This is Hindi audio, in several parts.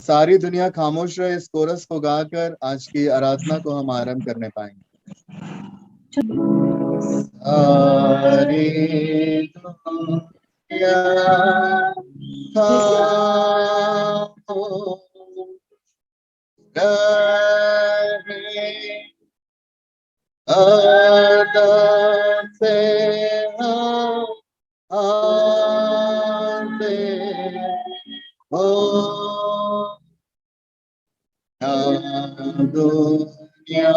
सारी दुनिया खामोश रहे, इस कोरस को गाकर आज की आराधना को हम आरंभ करने पाएंगे। सारी दुनिया खामोश रहे, अदब से हम आते हो, दुनिया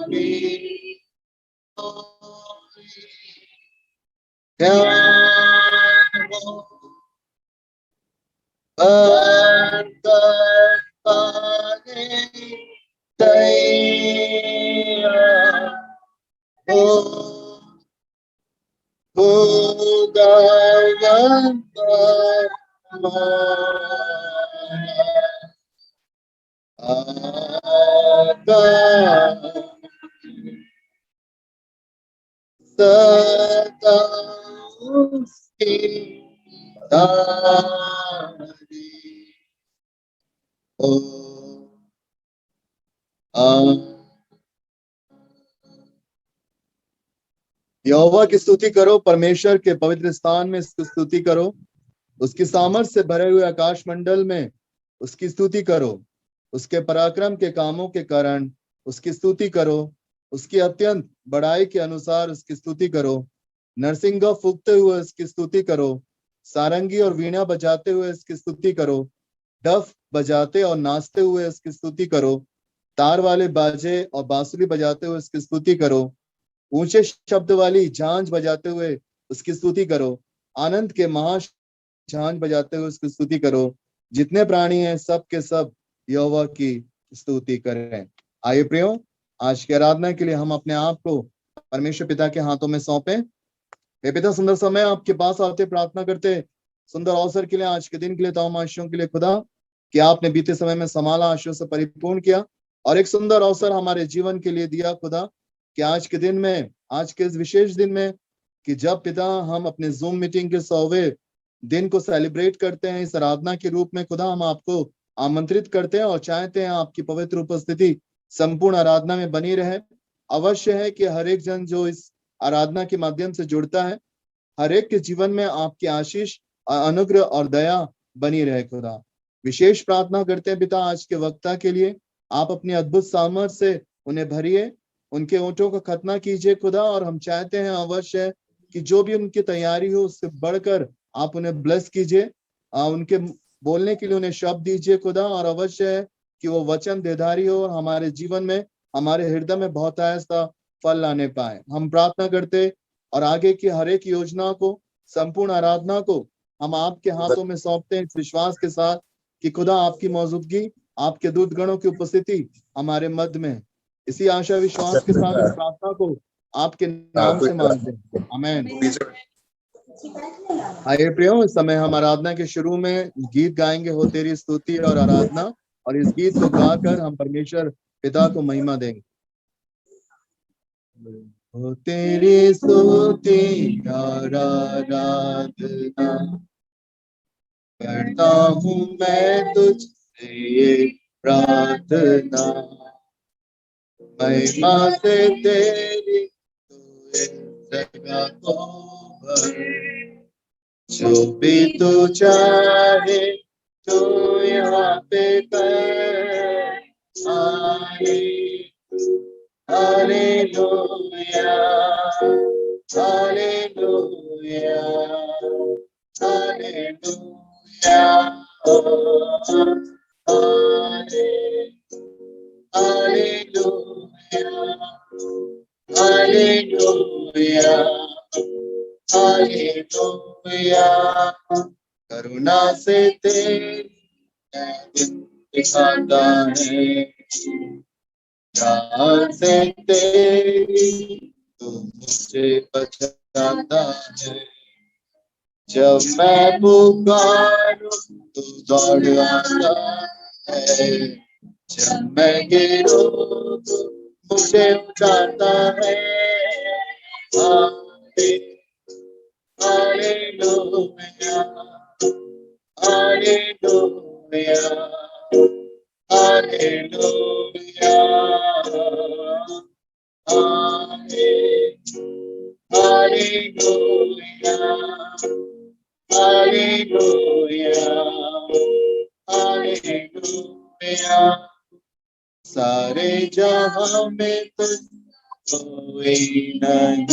भी बरकत पाने तैयार हो, खुदावंद आका सदा उसकी तारीफ हो। यहोवा की स्तुति करो, परमेश्वर के पवित्र स्थान में इसकी स्तुति करो, उसकी सामर्थ से भरे हुए आकाश मंडल में उसकी स्तुति करो, उसके पराक्रम के कामों के कारण उसकी स्तुति करो, उसकी अत्यंत बड़ाई के अनुसार उसकी स्तुति करो, नरसिंगा फूंकते हुए उसकी स्तुति करो, सारंगी और वीणा बजाते हुए इसकी स्तुति करो, डफ बजाते और नाचते हुए इसकी स्तुति करो, तार वाले बाजे और बांसुरी बजाते हुए इसकी स्तुति करो, ऊंचे शब्द वाली झांझ बजाते हुए उसकी स्तुति करो, आनंद के महा झांझ बजाते हुए उसकी स्तुति करो, जितने प्राणी हैं सब के सब यहोवा की स्तुति करें। आइए प्रियो, आज की आराधना के लिए हम अपने आप को परमेश्वर पिता के हाथों में सौंपें। हे पिता, सुंदर समय आपके पास आते प्रार्थना करते, सुंदर अवसर के लिए, आज के दिन के लिए, तमाम आशीषों के लिए खुदा कि आपने बीते समय में संभाला, आशीषों से परिपूर्ण किया और एक सुंदर अवसर हमारे जीवन के लिए दिया खुदा कि आज के दिन में, आज के इस विशेष दिन में, कि जब पिता हम अपने जूम मीटिंग के 100वें दिन को सेलिब्रेट करते हैं, इस आराधना के रूप में खुदा हम आपको आमंत्रित करते हैं और चाहते हैं आपकी पवित्र उपस्थिति संपूर्ण आराधना में बनी रहे। अवश्य है कि हर एक जन जो इस आराधना के माध्यम से जुड़ता है, हर एक के जीवन में आपकी आशीष, अनुग्रह और दया बनी रहे खुदा। विशेष प्रार्थना करते हैं पिता आज के वक्ता के लिए, आप अपनी अद्भुत सामर्थ से उन्हें भरिए, उनके ओंठों को खतना कीजिए खुदा, और हम चाहते हैं अवश्य कि जो भी उनकी तैयारी हो उससे बढ़कर आप उन्हें ब्लेस कीजिए, उनके बोलने के लिए उन्हें शब्द दीजिए खुदा, और अवश्य है कि वो वचन देधारी हो और हमारे जीवन में, हमारे हृदय में बहुत ऐसा फल लाने पाए। हम प्रार्थना करते और आगे की हर एक योजना को, संपूर्ण आराधना को हम आपके हाथों में सौंपते हैं इस विश्वास के साथ कि खुदा आपकी मौजूदगी, आपके दूत गणों की उपस्थिति हमारे मध्य में। इसी आशा विश्वास के साथ इस प्रार्थना को आपके नाम से मांगते हैं, आमीन। आइए प्रियो, इस समय हम आराधना के शुरू में गीत गाएंगे, हो तेरी स्तुति और आराधना, और इस गीत को गाकर हम परमेश्वर पिता को महिमा देंगे। हो तेरी स्तुति और आराधना करता हूँ मैं तुझसे ये प्रार्थना, महिमा से तेरी जगह को भर, जो भी तू चाहे तो यहाँ पे कर। Hallelujah, hallelujah, hallelujah, hallelujah, hallelujah, hallelujah. करुणा से तेरी दिखाता है, प्यार से तेरी तू मुझे बचाता है, जब मैं पुकारूं तो दौड़ आता है, जब मैं गिरूं तो मुझे उठाता है। हालेलुया, हालेलुया, सारे जहां में तो कोई नहीं,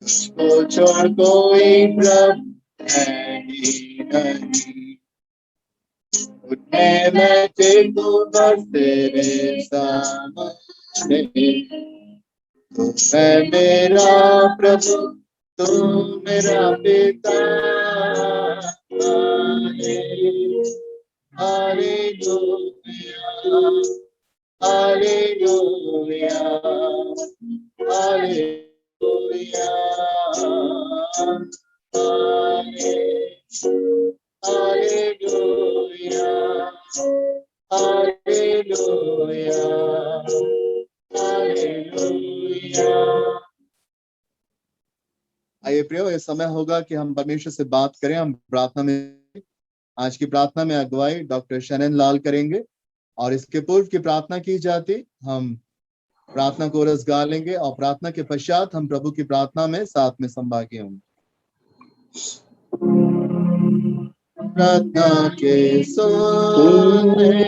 तुझको छोड़ कोई प्रभु है ही नहीं। उठने में देखो बस तेरे सामने, तू है मेरा प्रभु, तू मेरा पिता। Hallelujah, hallelujah, hallelujah, hallelujah, hallelujah, hallelujah. आइए प्रियो, ये समय होगा कि हम परमेश्वर से बात करें। हम प्रार्थना में, आज की प्रार्थना में अगुवाई डॉक्टर शनन लाल करेंगे और इसके पूर्व की प्रार्थना की जाती, हम प्रार्थना कोरस गा लेंगे और प्रार्थना के पश्चात हम प्रभु की प्रार्थना में साथ में संभागी होंगे। प्रार्थना के सुने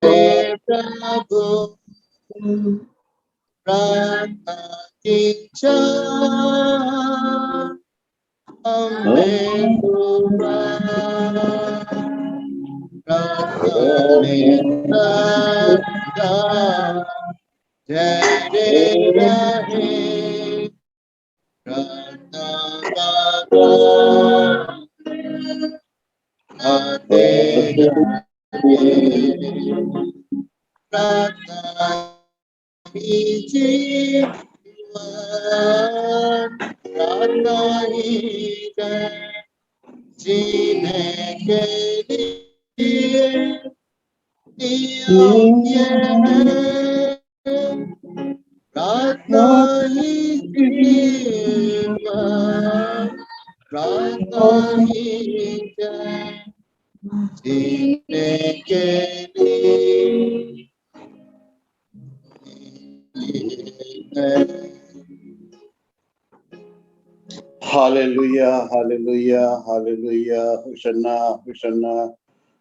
प्रभु, प्रार्थना की चाह हमें प्रार्थना में सदा ठहरे रहे, प्रार्थना का आते प्रार्थना ही जीवन, प्रार्थना ही जीने के लिए नियम ये है, प्रार्थना ही जीवन, प्रार्थना ही जीने के लिए। Hallelujah, hallelujah, hallelujah, hosanna, hosanna.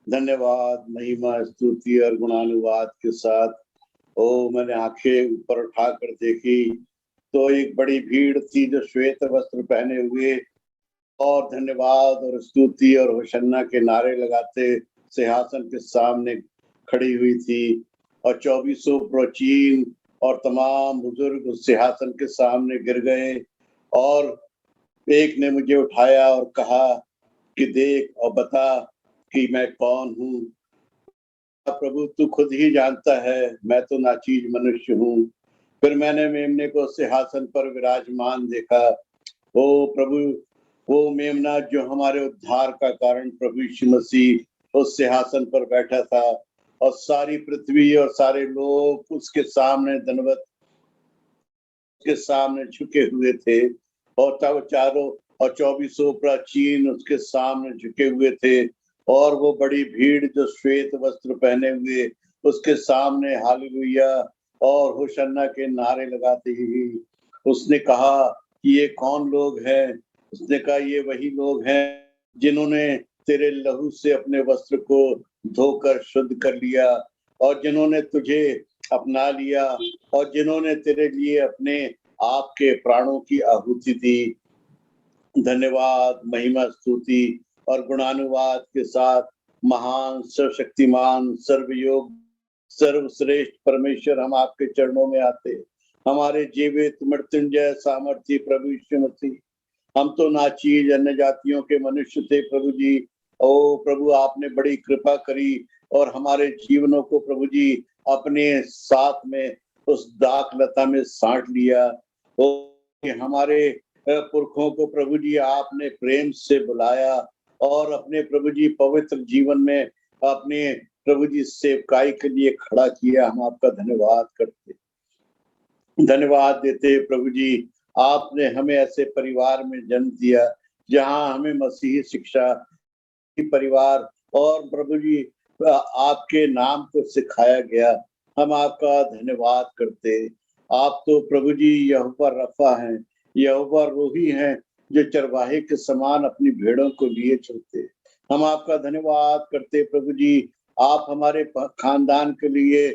धन्यवाद, महिमा, स्तुति और गुणानुवाद के साथ ओ मैंने आंखें ऊपर उठाकर देखी तो एक बड़ी भीड़ थी जो श्वेत वस्त्र पहने हुए और धन्यवाद और स्तुति और होशन्ना के नारे लगाते सिंहासन के सामने खड़ी हुई थी। और 24 प्राचीन और तमाम बुजुर्ग उस सिंहासन के सामने गिर गए और एक ने मुझे उठाया और कहा कि देख और बता कि मैं कौन हूँ। प्रभु तू खुद ही जानता है, मैं तो नाचीज मनुष्य हूँ। फिर मैंने मेमने को सिंहासन पर विराजमान देखा। ओ प्रभु, वो मेमना जो हमारे उद्धार का कारण प्रभु यीशु मसीह उस सिंहासन पर बैठा था और सारी पृथ्वी और सारे लोग उसके सामने दंडवत के सामने झुके हुए थे और तब चारों और 24 प्राचीन उसके सामने झुके हुए थे और वो बड़ी भीड़ जो श्वेत वस्त्र पहने हुए उसके सामने हालेलुया और होशन्ना के नारे लगाते ही उसने कहा कि ये कौन लोग हैं। उसने कहा ये वही लोग हैं जिन्होंने तेरे लहू से अपने वस्त्र को धोकर शुद्ध कर लिया और जिन्होंने तुझे अपना लिया और जिन्होंने तेरे लिए अपने आप के प्राणों की आहुति दी। धन्यवाद, महिमा, स्तुति और गुणानुवाद के साथ महान, सर्वशक्तिमान, सर्वयोग, सर्वश्रेष्ठ परमेश्वर हम आपके चरणों में आते। हमारे जीवित मृत्युंजय सामर्थ्य प्रभु यीशु मसीह, हम तो नाचीज अन्य जातियों के मनुष्य थे प्रभु जी। ओ प्रभु, आपने बड़ी कृपा करी और हमारे जीवनों को प्रभु जी अपने साथ में उस दाखलता में साँट लिया। ओ हमारे पुरखों को प्रभु जी आपने प्रेम से बुलाया और अपने प्रभु जी पवित्र जीवन में अपने प्रभु जी सेवकाई के लिए खड़ा किया। हम आपका धन्यवाद करते, धन्यवाद देते प्रभु जी। आपने हमें ऐसे परिवार में जन्म दिया जहां हमें मसीही शिक्षा परिवार और प्रभु जी आपके नाम को सिखाया गया। हम आपका धन्यवाद करते। आप तो प्रभु जी यहोवा रफा हैं, यहोवा रोही हैं, जो चरवाहे के समान अपनी भेड़ों को लिए चलते। हम आपका धन्यवाद करते प्रभु जी। आप हमारे खानदान के लिए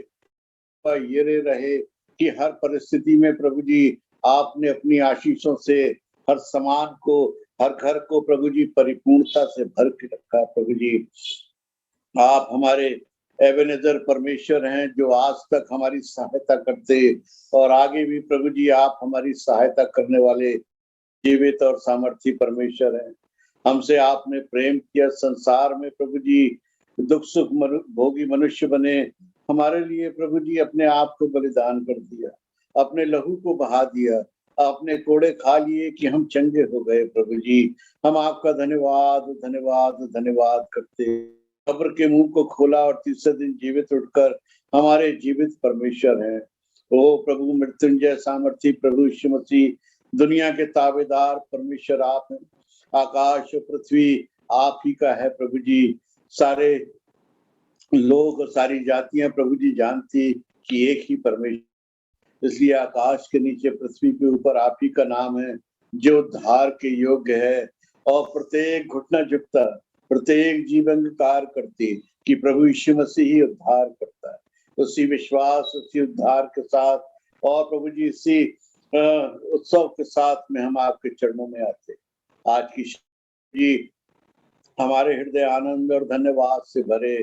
ये रहे कि हर परिस्थिति में प्रभु जी आपने अपनी आशीषों से हर सामान को, हर घर को प्रभु जी परिपूर्णता से भर के रखा। प्रभु जी आप हमारे एबेनेजर परमेश्वर हैं, जो आज तक हमारी सहायता करते और आगे भी प्रभु जी आप हमारी सहायता करने वाले जीवित और सामर्थी परमेश्वर हैं। हमसे आपने प्रेम किया, संसार में प्रभु जी दुख सुख भोगी मनुष्य बने, हमारे लिए प्रभु जी अपने आप को बलिदान कर दिया, अपने लहू को बहा दिया, आपने कोड़े खा लिए कि हम चंगे हो गए। प्रभु जी हम आपका धन्यवाद धन्यवाद धन्यवाद करते। कब्र के मुंह को खोला और तीसरे दिन जीवित उठकर हमारे जीवित परमेश्वर हैं। ओ प्रभु मृत्युंजय सामर्थी प्रभु यीशु मसीह, दुनिया के ताबेदार परमेश्वर आप हैं। आकाश और पृथ्वी आप ही का है प्रभु जी। सारे लोग और सारी जातियां प्रभु जी जानती कि एक ही परमेश्वर, इसलिए आकाश के नीचे पृथ्वी के ऊपर आप ही का नाम है जो उद्धार के योग्य है। और प्रत्येक घुटना झुकता, प्रत्येक जीव अंगीकार करती कि प्रभु यीशु मसीह ही उद्धार करता है। उसी विश्वास, उसी उद्धार के साथ और प्रभु जी इसी उत्सव के साथ में हम आपके चरणों में आते। आज की जी हमारे हृदय आनंद और धन्यवाद से भरे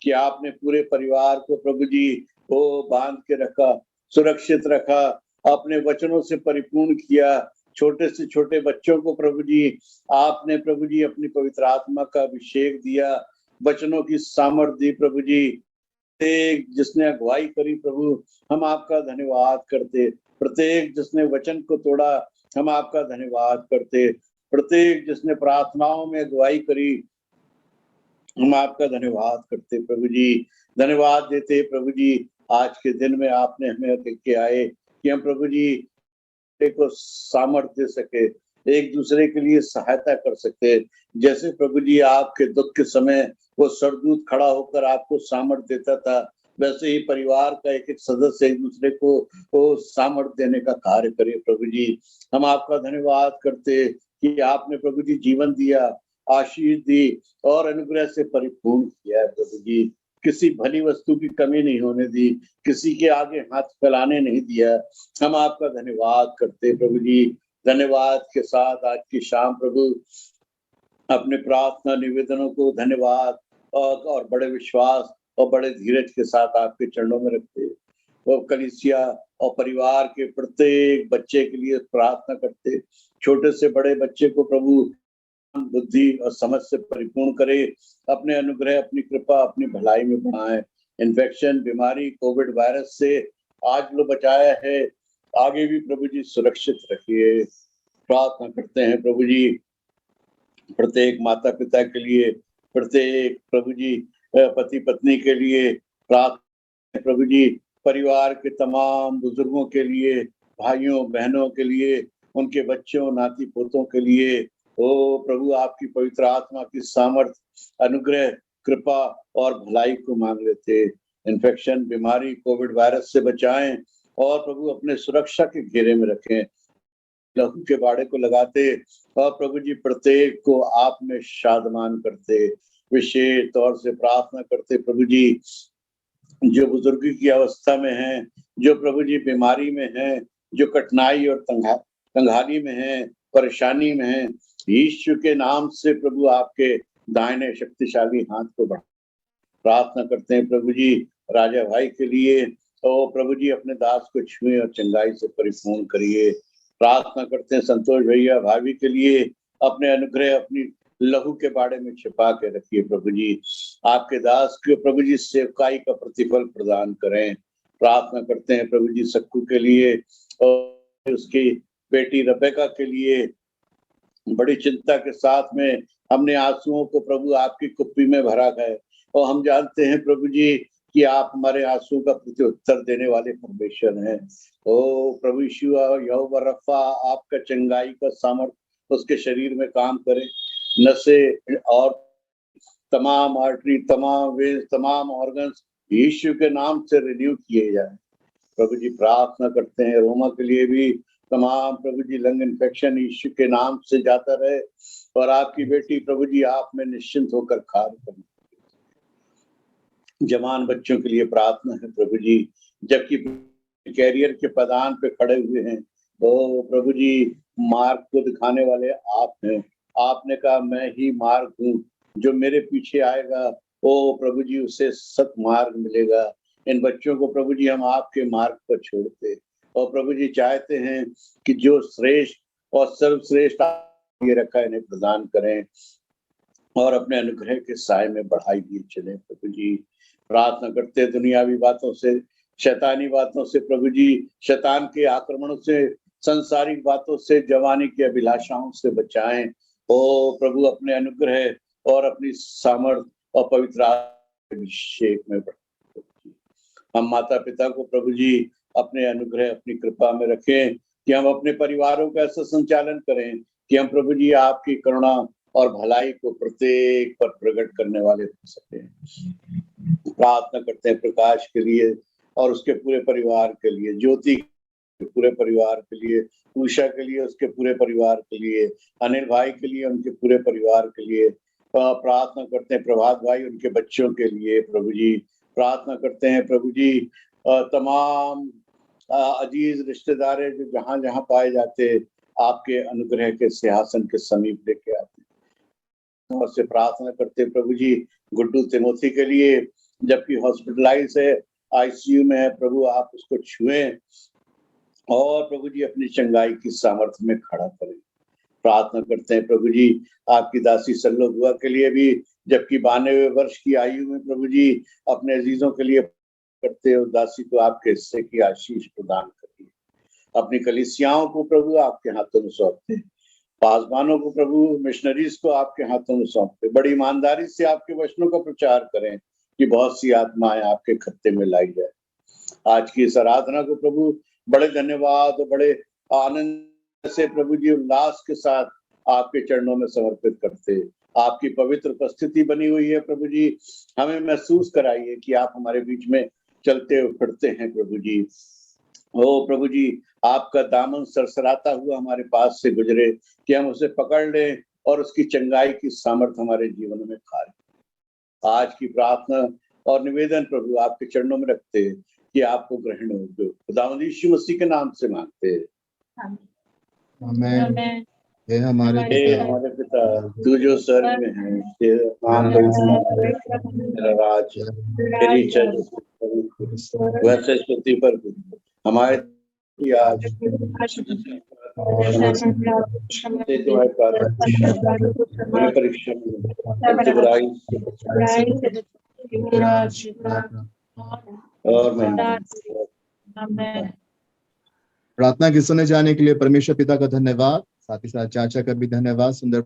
कि आपने पूरे परिवार को प्रभु जी वो बांध के रखा, सुरक्षित रखा, अपने वचनों से परिपूर्ण किया। छोटे से छोटे बच्चों को प्रभु जी आपने प्रभु जी अपनी पवित्र आत्मा का अभिषेक दिया, वचनों की सामर्थ्य दी। प्रभु जी प्रत्येक जिसने अगुवाई करी प्रभु हम आपका धन्यवाद करते। प्रत्येक जिसने वचन को तोड़ा हम आपका धन्यवाद करते। प्रत्येक जिसने प्रार्थनाओं में अगुवाई करी हम आपका धन्यवाद करते। प्रभु जी धन्यवाद देते प्रभु जी। आज के दिन में आपने हमें लेके आए कि हम प्रभु जी को सामर्थ्य दे सके, एक दूसरे के लिए सहायता कर सकते। जैसे प्रभु जी आपके दुख के समय वो सरदूत खड़ा होकर आपको सामर्थ्य देता था, वैसे ही परिवार का एक एक सदस्य एक दूसरे को वो सामर्थ्य देने का कार्य करे। प्रभु जी हम आपका धन्यवाद करते कि आपने प्रभु जी जीवन दिया, आशीष दी और अनुग्रह से परिपूर्ण किया है। प्रभु जी किसी भली वस्तु की कमी नहीं होने दी, किसी के आगे हाथ फैलाने नहीं दिया। हम आपका धन्यवाद करते प्रभु जी। धन्यवाद के साथ आज की शाम प्रभु अपने प्रार्थना निवेदनों को धन्यवाद और बड़े विश्वास और बड़े धीरज के साथ आपके चरणों में रखते। वो कलीसिया और परिवार के प्रत्येक बच्चे के लिए प्रार्थना करते। छोटे से बड़े बच्चे को प्रभु बुद्धि और समझ से परिपूर्ण करे, अपने अनुग्रह, अपनी कृपा, अपनी भलाई में बढ़ाए। इन्फेक्शन, बीमारी, कोविड वायरस से आज लो बचाया है, आगे भी प्रभु जी सुरक्षित रखिए। प्रार्थना करते हैं प्रभु जी प्रत्येक माता पिता के लिए, प्रत्येक प्रभु जी पति पत्नी के लिए प्रार्थना। प्रभु जी परिवार के तमाम बुजुर्गों के लिए, भाइयों बहनों के लिए, उनके बच्चों नाती पोतों के लिए ओ प्रभु आपकी पवित्र आत्मा की सामर्थ, अनुग्रह, कृपा और भलाई को मांग लेते। इन्फेक्शन, बीमारी, कोविड वायरस से बचाएं और प्रभु अपने सुरक्षा के घेरे में रखें। लहू के बाड़े को लगाते और प्रभु जी प्रत्येक को आप में शादमान करते। विशेष तौर से प्रार्थना करते प्रभु जी जो बुजुर्गी की अवस्था में हैं, जो प्रभु जी बीमारी में हैं, जो कठिनाई और तंगहाली में हैं, परेशानी में हैं, यीशु के नाम से प्रभु आपके दाहिने शक्तिशाली हाथ को बढ़ा प्रार्थना करते हैं प्रभु जी राजा भाई के लिए। तो प्रभु जी अपने दास को छुए और चंगाई से परिपूर्ण करिए। प्रार्थना करते हैं संतोष भैया भाभी के लिए, अपने अनुग्रह अपनी लहू के बाड़े में छिपा के रखिए। प्रभु जी आपके दास को प्रभु जी सेवकाई का प्रतिफल प्रदान करें। प्रार्थना करते हैं प्रभु जी सक्कू के लिए और उसकी बेटी रबेका के लिए। बड़ी चिंता के साथ में हमने आंसुओं को प्रभु आपकी कुप्पी में भरा है और हम जानते हैं प्रभु जी कि आप हमारे आंसुओं का प्रत्युत्तर देने वाले परमेश्वर हैं। ओ प्रभु यीशु यहोवा रफा आपका चंगाई का सामर्थ उसके शरीर में काम करे, नसें और तमाम आर्टरी, तमाम वेन्स, तमाम ऑर्गन्स यीशु के नाम से रिन्यू किए जाए। प्रभु जी प्रार्थना करते हैं रोमा के लिए भी, तमाम प्रभु जी लंग इन्फेक्शन यीशु के नाम से जाता रहे, और आपकी बेटी प्रभु जी आप में निश्चिंत होकर कार्य करें। जवान बच्चों के लिए प्रार्थना है प्रभु जी, जबकि कैरियर के पदान पे खड़े हुए हैं, तो प्रभु जी मार्ग को दिखाने वाले आप हैं। आपने कहा मैं ही मार्ग हूँ, जो मेरे पीछे आएगा ओ प्रभु जी उसे सत मार्ग मिलेगा। इन बच्चों को प्रभु जी हम आपके मार्ग पर छोड़ते, और प्रभु जी चाहते हैं कि जो श्रेष्ठ और सर्वश्रेष्ठ ये रखा इन्हें प्रदान करें, और अपने अनुग्रह के साय में बढ़ाई दिए चले। प्रभु जी प्रार्थना करते दुनियावी बातों से, शैतानी बातों से, प्रभु जी शैतान के आक्रमणों से, संसारिक बातों से, जवानी की अभिलाषाओं से बचाएं। ओ प्रभु अपने अनुग्रह और अपनी सामर्थ और पवित्र अभिषेक में बढ़ाएं। हम माता पिता को प्रभु जी अपने अनुग्रह, अपनी कृपा में रखें, कि हम अपने परिवारों का ऐसा संचालन करें कि हम प्रभु जी आपकी करुणा और भलाई को प्रत्येक पर प्रकट करने वाले हो सके। प्रार्थना करते हैं प्रकाश के लिए और उसके पूरे परिवार के लिए, ज्योति के पूरे परिवार के लिए, उषा के लिए उसके पूरे परिवार के लिए, अनिल भाई के लिए उनके पूरे परिवार के लिए। प्रार्थना करते हैं प्रभात भाई उनके बच्चों के लिए प्रभु जी। प्रार्थना करते हैं प्रभु जी तमाम अजीज रिश्तेदार जो जहां जहां पाए जाते आपके अनुग्रह के सिंहासन के समीप लेके आते हैं। और से प्रार्थना करते हैं प्रभु जी गुड्डू तिमोथी के लिए, जबकि हॉस्पिटलाइज है, आईसीयू में है, प्रभु आप उसको छुएं और प्रभु जी अपनी चंगाई की सामर्थ्य में खड़ा करें। प्रार्थना करते हैं प्रभु जी आपकी दासी सल्लो बुआ के लिए भी, जबकि 92 वर्ष की आयु में प्रभु जी अपने अजीजों के लिए करते हो, दासी को आपके हिस्से की आशीष प्रदान करिए। अपनी कलीसियाओं को प्रभु आपके हाथों में सौंपते, पासवानों को प्रभु, मिशनरीज को आपके हाथों में सौंपते, बड़ी ईमानदारी से आपके वचनों का प्रचार करें कि बहुत सी आत्माएं आपके खत्ते में लाई जाए। आज की इस आराधना को प्रभु बड़े धन्यवाद और बड़े आनंद से प्रभु जी उल्लास के साथ आपके चरणों में समर्पित करते। आपकी पवित्र उपस्थिति बनी हुई है प्रभु जी, हमें महसूस कराइए कि आप हमारे बीच में चलते फिरते हैं प्रभु जी। ओ प्रभु जी आपका दामन सरसराता हुआ हमारे पास से गुजरे, कि हम उसे पकड़ लें और उसकी चंगाई की सामर्थ्य हमारे जीवन में खाए। आज की प्रार्थना और निवेदन प्रभु आपके चरणों में रखते हैं कि आपको ग्रहण हो। खुदावंद यीशु मसीह के नाम से मांगते हैं, आमीन। हे हमारे पिता तू जो स्वर्ग में है, तेरा नाम तेरा राज, तेरी इच्छा वैसे स्तुति पर हमारे आज परीक्षा और प्रार्थना की सुने जाने के लिए परमेश्वर पिता का धन्यवाद, साथ ही साथ चाचा का भी धन्यवाद। सुंदर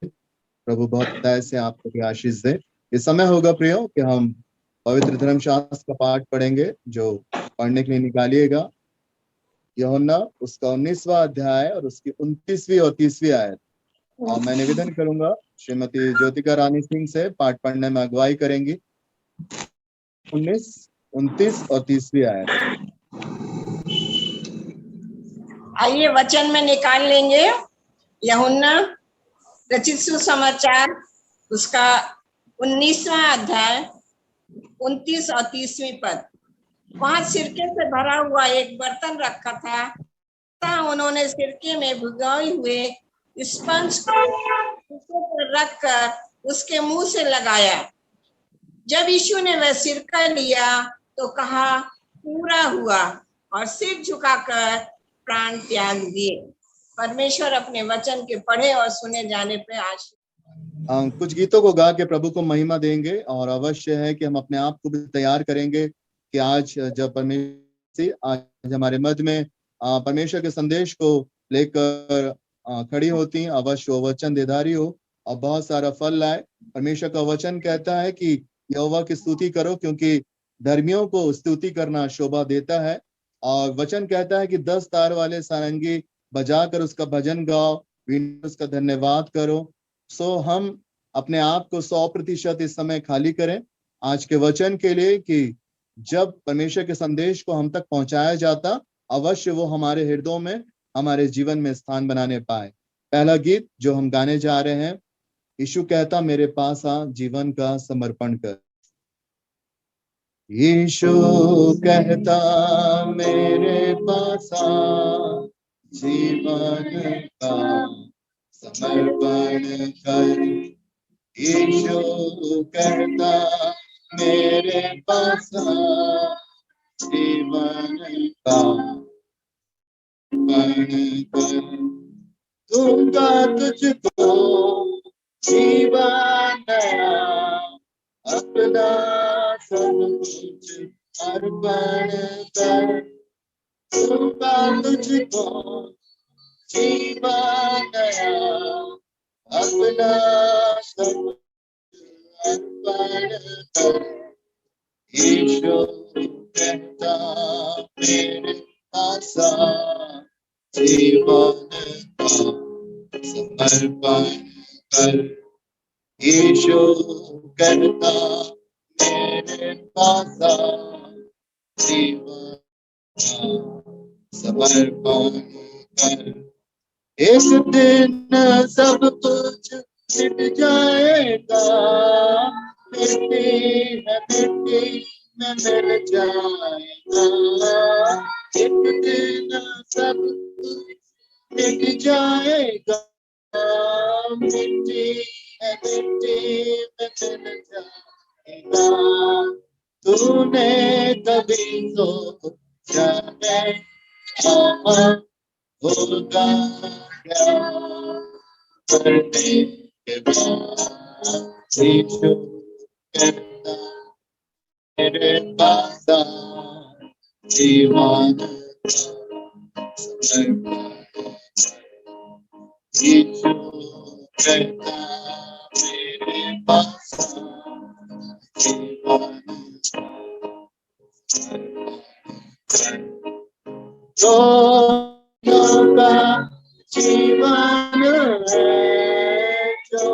प्रभु बहुत दया से आपको भी आशीष दे। इस समय होगा प्रियो कि हम पवित्र धर्मशास्त्र का पाठ पढ़ेंगे, जो पढ़ने के लिए निकालिएगा यूहन्ना उसका 19वां अध्याय और उसकी 29वीं और 30वीं आयत। और मैं निवेदन करूंगा श्रीमती ज्योतिका रानी सिंह से पाठ पढ़ने में अगुवाई करेंगी। 19, 29 और 30वीं आयत। आइए वचन में निकाल लेंगे यूहन्ना रचित सुसमाचार उसका 19वां अध्याय 29 और 30वीं पद। वहां सिरके से भरा हुआ एक बर्तन रखा था। उन्होंने सिरके में भिगोए हुए स्पंज को रखकर उसके मुंह से लगाया। जब यीशु ने वह सिरका लिया तो कहा पूरा हुआ, और सिर झुकाकर प्राण त्याग दिए। परमेश्वर अपने वचन के पढ़े और सुने जाने पे आशीष। कुछ गीतों को गा के प्रभु को महिमा देंगे, और अवश्य है कि हम अपने आप को भी तैयार करेंगे कि आज जब परमेश्वर आज हमारे मध्य में परमेश्वर के संदेश को लेकर खड़ी होती, अवश्य वो वचन देधारी हो और बहुत सारा फल लाए। परमेश्वर का वचन कहता है कि यहोवा की स्तुति करो, क्योंकि धर्मियों को स्तुति करना शोभा देता है। और वचन कहता है कि 10 तार वाले सारंगी बजाकर उसका भजन गाओ, उसका धन्यवाद करो। सो हम अपने आप को 100% इस समय खाली करें आज के वचन के लिए, कि जब परमेश्वर के संदेश को हम तक पहुंचाया जाता अवश्य वो हमारे हृदयों में, हमारे जीवन में स्थान बनाने पाए। पहला गीत जो हम गाने जा रहे हैं, यीशु कहता मेरे पास आ जीवन का समर्पण कर। यीशु कहता मेरे पास आ जीवन का समर्पण कर। यीशु कहता मेरे पास आ जीवन का समर्पण कर। दूंगा तुझको जीवन नया, अपना सब कुछ अर्पण कर। दूंगा तुझको जीवन नया, अपना सब अर्पण कर। यीशु कहता मेरे पास आ जीवन का समर्पण कर। यीशु कहता मेरे पास आ जीवन का समर्पण कर। एक दिन सब कुछ मिट जाएगा, मिट्टी है मिट्टी में मिल जाएगा। एक दिन सब कुछ मिट जाएगा, मिट्टी है मिट्टी में मिल जाएगा। तूने कभी सोचा है होगा क्या करने के बाद। यीशु कहता मेरे पास आ जीवन का समर्पण कर। यीशु कहता मेरे पास आ जीवन का समर्पण कर। जो का जीवन है जो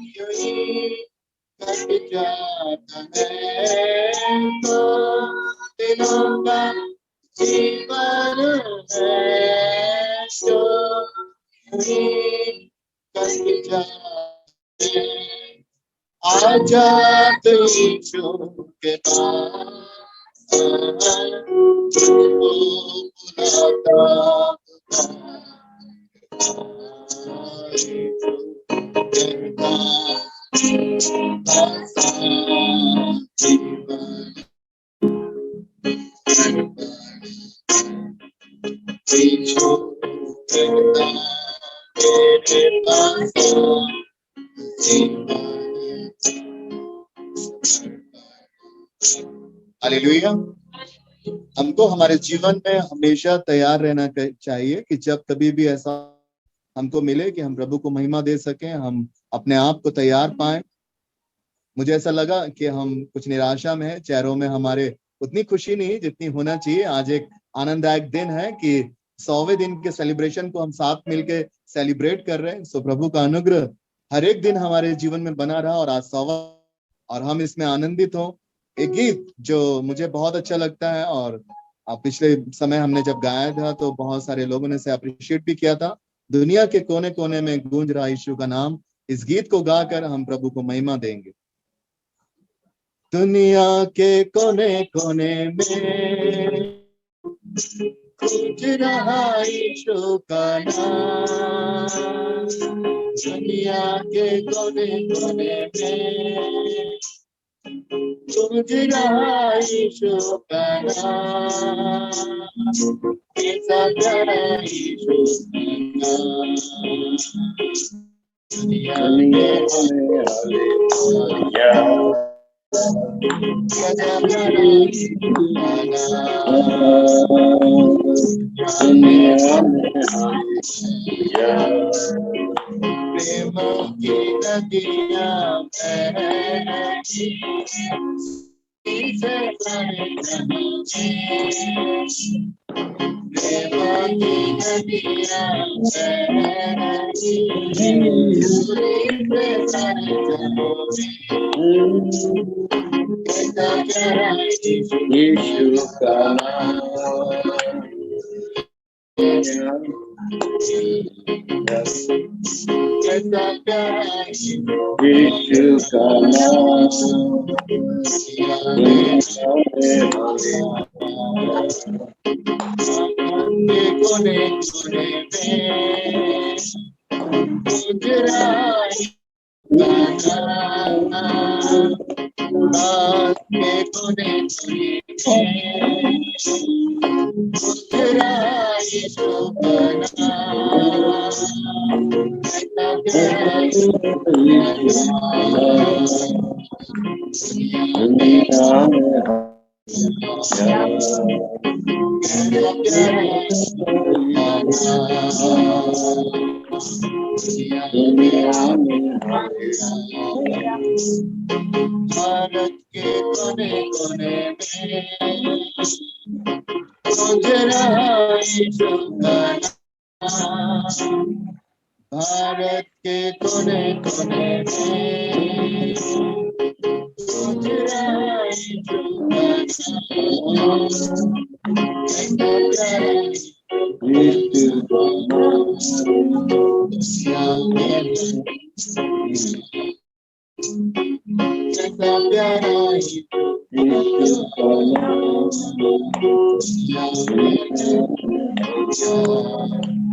यूं ही कट जाता है, तो दिनों का जीवन है जो यूं ही कट जाता है। आजा तू यीशु के पास, तुझको बुलाता हालेलुया। हमको हमारे जीवन में हमेशा तैयार रहना चाहिए कि जब कभी भी ऐसा हमको मिले कि हम प्रभु को महिमा दे सकें, हम अपने आप को तैयार पाएं। मुझे ऐसा लगा कि हम कुछ निराशा में हैं, चेहरों में हमारे उतनी खुशी नहीं जितनी होना चाहिए। आज एक आनंददायक दिन है कि 100वें दिन के सेलिब्रेशन को हम साथ मिलके सेलिब्रेट कर रहे हैं। सो प्रभु का अनुग्रह हर एक दिन हमारे जीवन में बना रहा और आज 100वां और हम इसमें आनंदित हो। एक गीत जो मुझे बहुत अच्छा लगता है और पिछले समय हमने जब गाया था तो बहुत सारे लोगों ने इसे अप्रिशिएट भी किया था। दुनिया के कोने कोने में गूंज रहा यीशु का नाम, इस गीत को गाकर हम प्रभु को महिमा देंगे। दुनिया के कोने कोने में गूंज रहा यीशु का नाम, दुनिया के कोने कोने में गूंज रहा यीशु का नाम, ऐसा प्यारा यीशु का नाम। दुनिया में हालेलुया, प्रेम की नदियां बहती प्रेम की नदियां बहती यीशु का नाम, यीशु का नाम, कोने कोने में भारत के कोने कोने में भारत के कोने कोने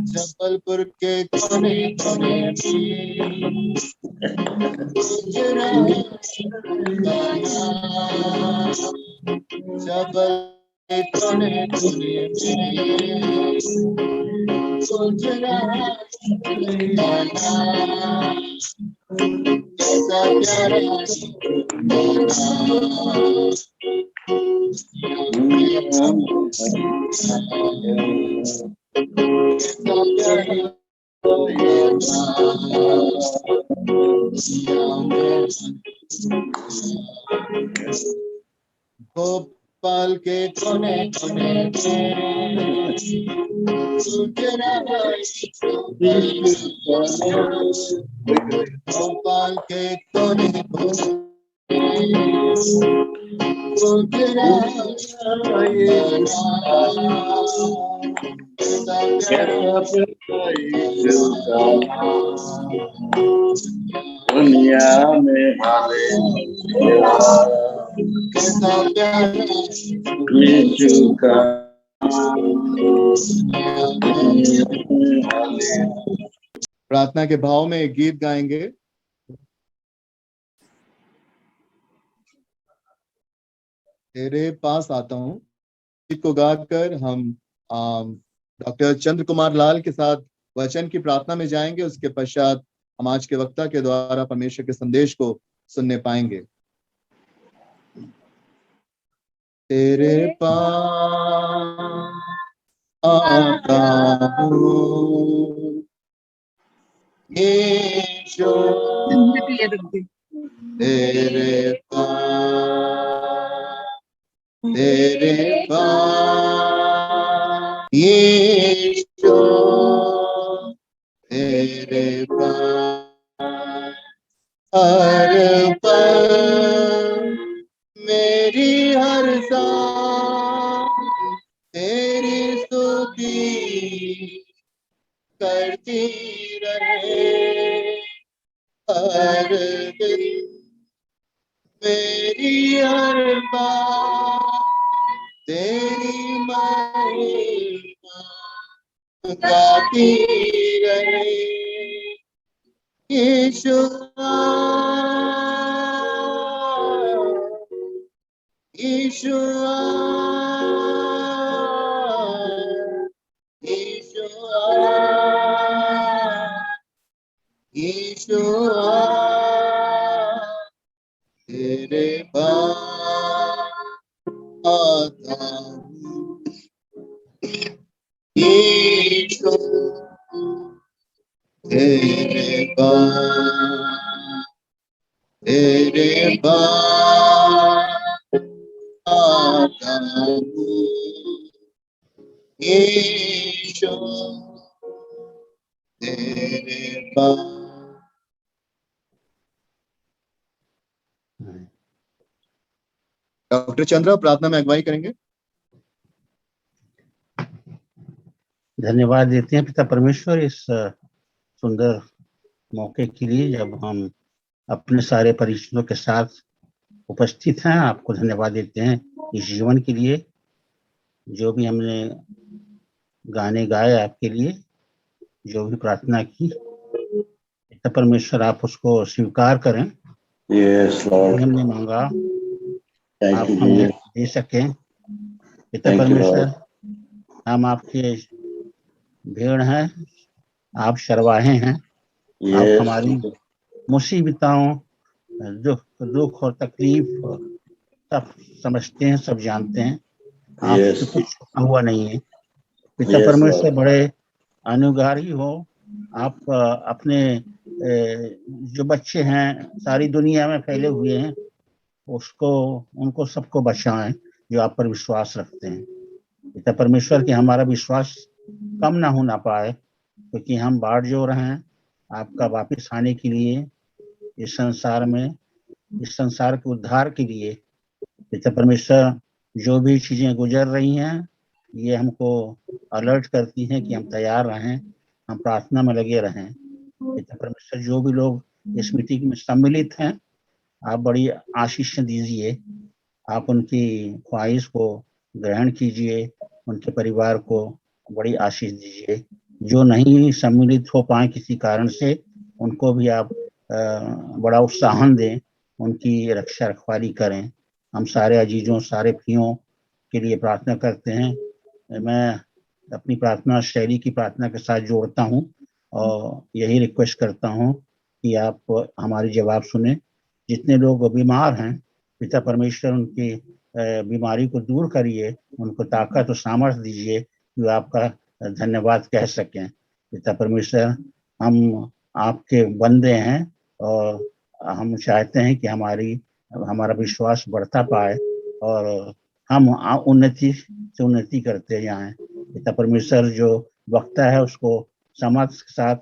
जबलपुर के कोने कोने जबल के कोने कोने कैसा प्यारा भोपाल के कोने कोने भोपाल के कोने कोने दुनिया में हालेलुया, कैसा प्यारा यीशु का प्रार्थना के भाव में एक गीत गाएंगे। तेरे पास आता हूँ गीत को गाकर हम डॉक्टर चंद्र कुमार लाल के साथ वचन की प्रार्थना में जाएंगे। उसके पश्चात हम आज के वक्ता के द्वारा परमेश्वर के संदेश को सुनने पाएंगे। तेरे पास आता हूँ यीशु, तेरे पास यीशु, तेरे पास हर पल मेरी हर सांस तेरी स्तुति करती रहे। हर दिन मेरी हर बात तेरी महिमा गाती रहे। यीशु यीशु यीशु यीशु तेरे पास आता हूँ यीशु, तेरे पास आता हूँ यीशु, तेरे पास। डॉक्टर चंद्रा प्रार्थना में अगुवाई करेंगे। धन्यवाद देते हैं पिता परमेश्वर इस सुंदर मौके के लिए जब हम अपने सारे परिचितों के साथ उपस्थित हैं। आपको धन्यवाद देते हैं इस जीवन के लिए, जो भी हमने गाने गाए आपके लिए, जो भी प्रार्थना की, पिता परमेश्वर आप उसको स्वीकार करें। यस लॉर्ड, हमने मांगा थैंक आप यू हमें जीसस, दे सकें। पिता थैंक यू परमेश्वर लॉर्ड, हम आपके भेड़ हैं, आप शरवाहे हैं। आप यस हमारी मुसीबतों, दुख और तकलीफ सब समझते हैं, सब जानते हैं। आपसे यस कुछ छुपा हुआ नहीं है। पिता यस परमेश्वर लॉर्ड, बड़े अनुग्रही हो। आप अपने जो बच्चे हैं सारी दुनिया में फैले हुए हैं, उनको सबको बचाएं जो आप पर विश्वास रखते हैं। पिता परमेश्वर कि हमारा विश्वास कम ना हो ना पाए, क्योंकि हम बाट जोड़ रहे हैं आपका वापस आने के लिए, इस संसार के उद्धार के लिए। पिता परमेश्वर जो भी चीजें गुजर रही हैं, ये हमको अलर्ट करती हैं कि हम तैयार रहें, हम प्रार्थना में लगे रहें। पिता परमेश्वर जो भी लोग इस मीटिंग में सम्मिलित हैं, आप बड़ी आशीष दीजिए। आप उनकी ख्वाहिश को ग्रहण कीजिए, उनके परिवार को बड़ी आशीष दीजिए। जो नहीं सम्मिलित हो पाए किसी कारण से, उनको भी आप बड़ा उत्साहन दें, उनकी रक्षा रखवाली करें। हम सारे अजीजों, सारे प्रियों के लिए प्रार्थना करते हैं। मैं अपनी प्रार्थना शैली की प्रार्थना के साथ जोड़ता हूँ और यही रिक्वेस्ट करता हूँ कि आप हमारी जवाब सुने। जितने लोग बीमार हैं, पिता परमेश्वर उनकी बीमारी को दूर करिए, उनको ताकत और सामर्थ्य दीजिए कि वो आपका धन्यवाद कह सकें। पिता परमेश्वर हम आपके बंदे हैं और हम चाहते हैं कि हमारा विश्वास बढ़ता पाए और हम उन्नति से उन्नति करते जाएं। पिता परमेश्वर जो वक्ता है उसको समझ के साथ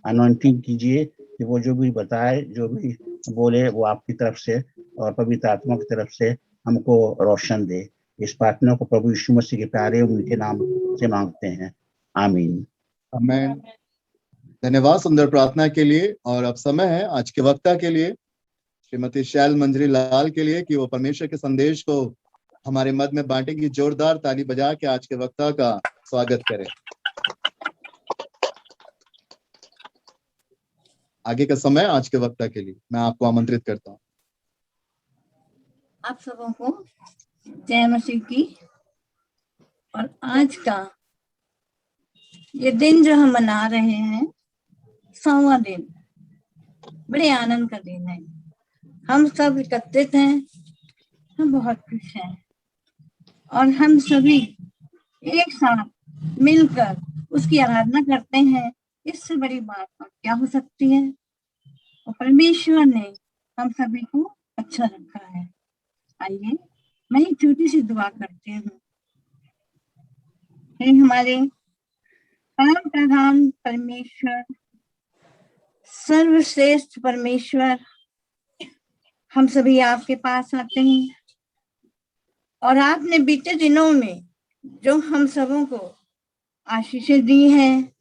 अनॉइंटिंग कीजिए कि वो जो भी बताए, जो भी बोले, वो आपकी तरफ से और पवित्र आत्मा की तरफ से हमको रोशन दे। इस प्रार्थना को प्रभु यीशु मसीह के प्यारे और मीठे नाम से मांगते हैं, आमीन। आमीन। धन्यवाद सुंदर प्रार्थना के लिए। और अब समय है आज के वक्ता के लिए, श्रीमती शैल मंजरी लाल के लिए, कि वो परमेश्वर के संदेश को हमारे मध्य में बांटेगी। जोरदार ताली बजा के आज के वक्ता का स्वागत करें। आगे का समय आज के वक्ता के लिए मैं आपको आमंत्रित करता हूँ। आप सबों को जय मसीह की। और आज का ये दिन जो हम मना रहे हैं, 100वां दिन, बड़े आनंद का दिन है। हम सब एकत्रित हैं, हम बहुत खुश हैं और हम सभी एक साथ मिलकर उसकी आराधना करते हैं। इससे बड़ी बात और क्या हो सकती है। और परमेश्वर ने हम सभी को अच्छा रखा है। आइए मैं एक छोटी सी दुआ करती हूँ। हे हमारे परम प्रधान परमेश्वर, सर्वश्रेष्ठ परमेश्वर, हम सभी आपके पास आते हैं और आपने बीते दिनों में जो हम सबों को आशीषें दी हैं,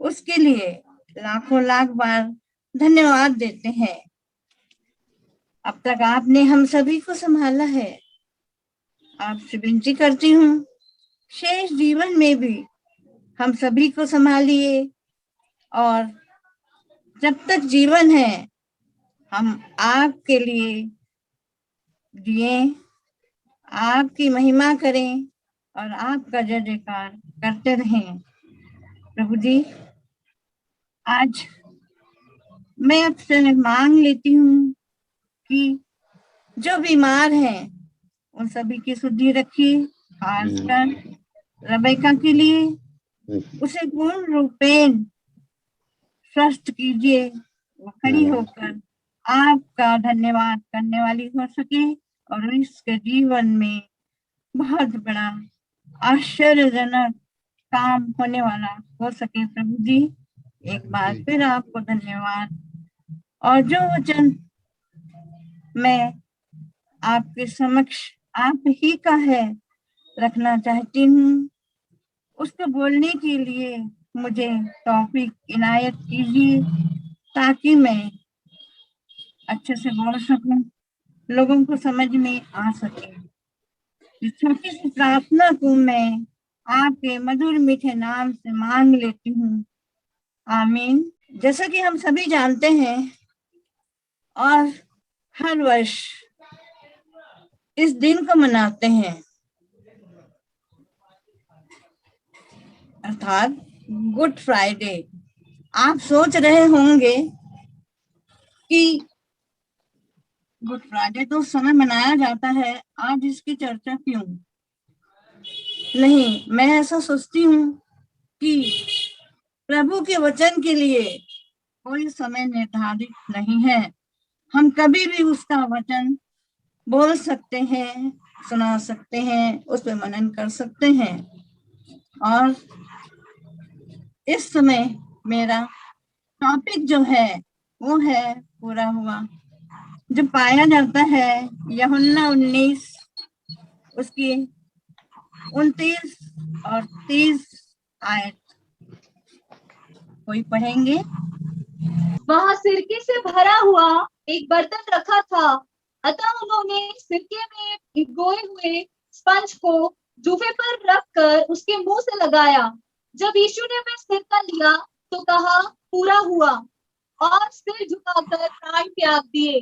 उसके लिए लाखों लाख बार धन्यवाद देते हैं। अब तक आपने हम सभी को संभाला है। आपसे विनती करती हूँ, शेष जीवन में भी हम सभी को संभालिए और जब तक जीवन है हम आपके लिए जिए, आपकी महिमा करें और आपका जय जयकार करते रहें। प्रभु जी, आज मैं आपसे मांग लेती हूँ कि जो बीमार हैं उन सभी की शुद्धि रखिए, खासकर रबैका के लिए उसे पूर्ण रूपेण स्वस्थ कीजिए, वो खड़ी होकर आपका धन्यवाद करने वाली हो सके और इसके जीवन में बहुत बड़ा आश्चर्यजनक काम होने वाला हो सके। प्रभु जी, एक बार फिर आपको धन्यवाद। और जो वचन मैं आपके समक्ष आप ही का है रखना चाहती हूँ। उसको बोलने के लिए मुझे टॉपिक इनायत कीजिए ताकि मैं अच्छे से बोल सकूं, लोगों को समझ में आ सके। इस छोटी सी प्रार्थना को मैं आपके मधुर मीठे नाम से मांग लेती हूँ, आमीन। जैसा कि हम सभी जानते हैं और हर वर्ष इस दिन को मनाते हैं, अर्थात गुड फ्राइडे। आप सोच रहे होंगे कि गुड फ्राइडे तो उस समय मनाया जाता है, आज इसकी चर्चा क्यों? नहीं, मैं ऐसा सोचती हूँ कि प्रभु के वचन के लिए कोई समय निर्धारित नहीं है। हम कभी भी उसका वचन बोल सकते हैं, सुना सकते हैं, उस पर मनन कर सकते हैं। और इस समय मेरा टॉपिक जो है वो है पूरा हुआ, जो पाया जाता है यूहन्ना 19 उसकी 29 और 30 आयत। कोई पढ़ेंगे? वहां सिरके से भरा हुआ एक बर्तन रखा था, अतः उन्होंने सिरके में भिगोए हुए स्पंज को जूफे पर रखकर उसके मुंह से लगाया। जब यीशु ने वह सिरका लिया तो कहा, पूरा हुआ, और सिर झुकाकर प्राण त्याग दिए।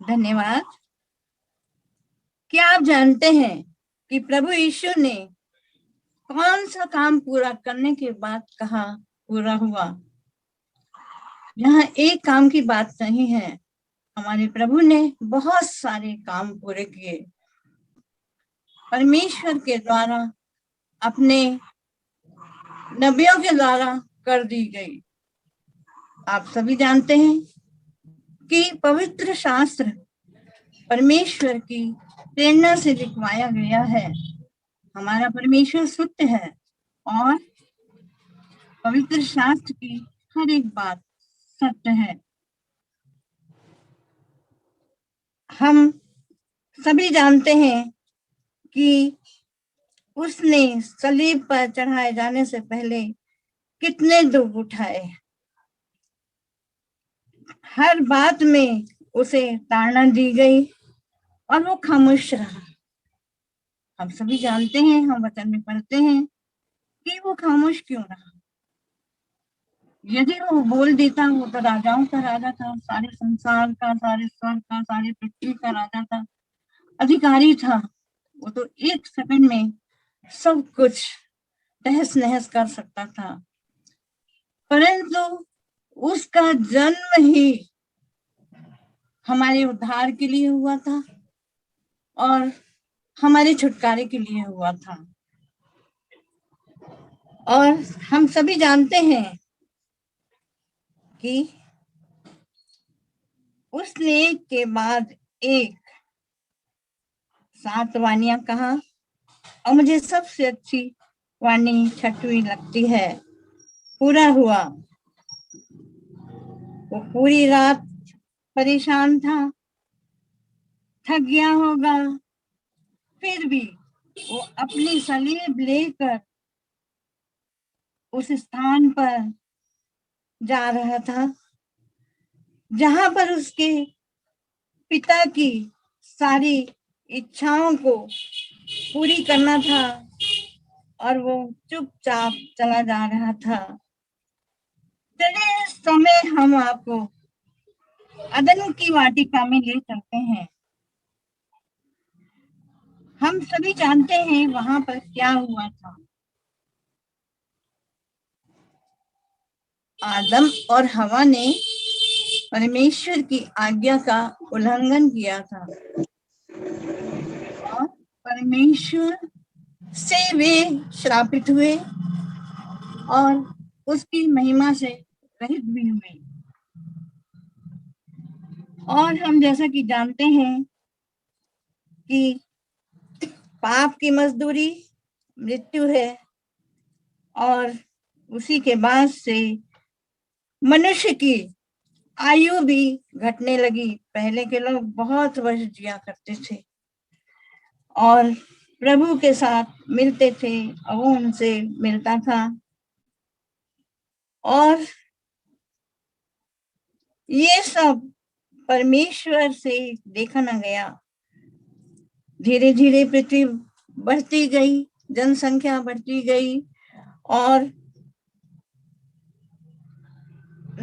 धन्यवाद। क्या आप जानते हैं कि प्रभु यीशु ने कौन सा काम पूरा करने के बाद कहा पूरा हुआ? यहाँ एक काम की बात नहीं है, हमारे प्रभु ने बहुत सारे काम पूरे किए। परमेश्वर के द्वारा, अपने नबियों के द्वारा कर दी गई। आप सभी जानते हैं कि पवित्र शास्त्र परमेश्वर की प्रेरणा से लिखवाया गया है। हमारा परमेश्वर सत्य है और पवित्र शास्त्र की हर एक बात सत्य है। हम सभी जानते हैं कि उसने सलीब पर चढ़ाए जाने से पहले कितने दुख उठाए। हर बात में उसे ताड़ना दी गई और वो खामोश रहा। हम सभी जानते हैं, हम वचन में पढ़ते हैं कि वो खामोश क्यों रहा। यदि वो बोल देता, वो तो राजाओं का राजा था, सारे संसार का, सारे स्वर्ग का, सारे पृथ्वी का राजा था, अधिकारी था। वो तो एक सेकंड में सब कुछ तहस नहस कर सकता था, परंतु उसका जन्म ही हमारे उद्धार के लिए हुआ था और हमारे छुटकारे के लिए हुआ था। और हम सभी जानते हैं कि उसने एक के बाद एक 7 वाणियां कहा और मुझे सबसे अच्छी वाणी 6वीं लगती है, पूरा हुआ। वो पूरी रात परेशान था, थक गया होगा, फिर भी वो अपनी सलीब लेकर उस स्थान पर जा रहा था जहां पर उसके पिता की सारी इच्छाओं को पूरी करना था और वो चुपचाप चला जा रहा था। चलिए, समय हम आपको अदन की वाटिका में ले चलते हैं। हम सभी जानते हैं वहां पर क्या हुआ था। आदम और हवा ने परमेश्वर की आज्ञा का उल्लंघन किया था और परमेश्वर से वे श्रापित हुए और उसकी महिमा से रहित भी हुए। और हम जैसा कि जानते हैं कि पाप की मजदूरी मृत्यु है और उसी के बाद से मनुष्य की आयु भी घटने लगी। पहले के लोग बहुत वर्ष जिया करते थे, और प्रभु के साथ मिलते थे और वो उनसे मिलता था। और ये सब परमेश्वर से देखा न गया। धीरे धीरे पृथ्वी बढ़ती गई, जनसंख्या बढ़ती गई और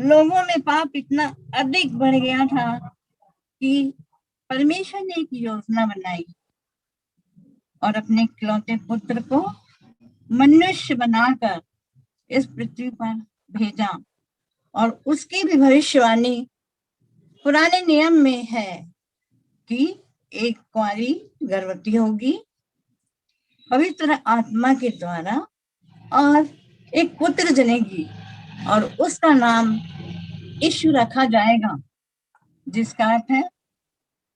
लोगों में पाप इतना अधिक बढ़ गया था कि परमेश्वर ने एक योजना बनाई और अपने इकलौते पुत्र को मनुष्य बनाकर इस पृथ्वी पर भेजा। और उसकी भी भविष्यवाणी पुराने नियम में है कि एक कुंवारी गर्भवती होगी पवित्र आत्मा के द्वारा और एक पुत्र जनेगी और उसका नाम यीशु रखा जाएगा, जिसका अर्थ है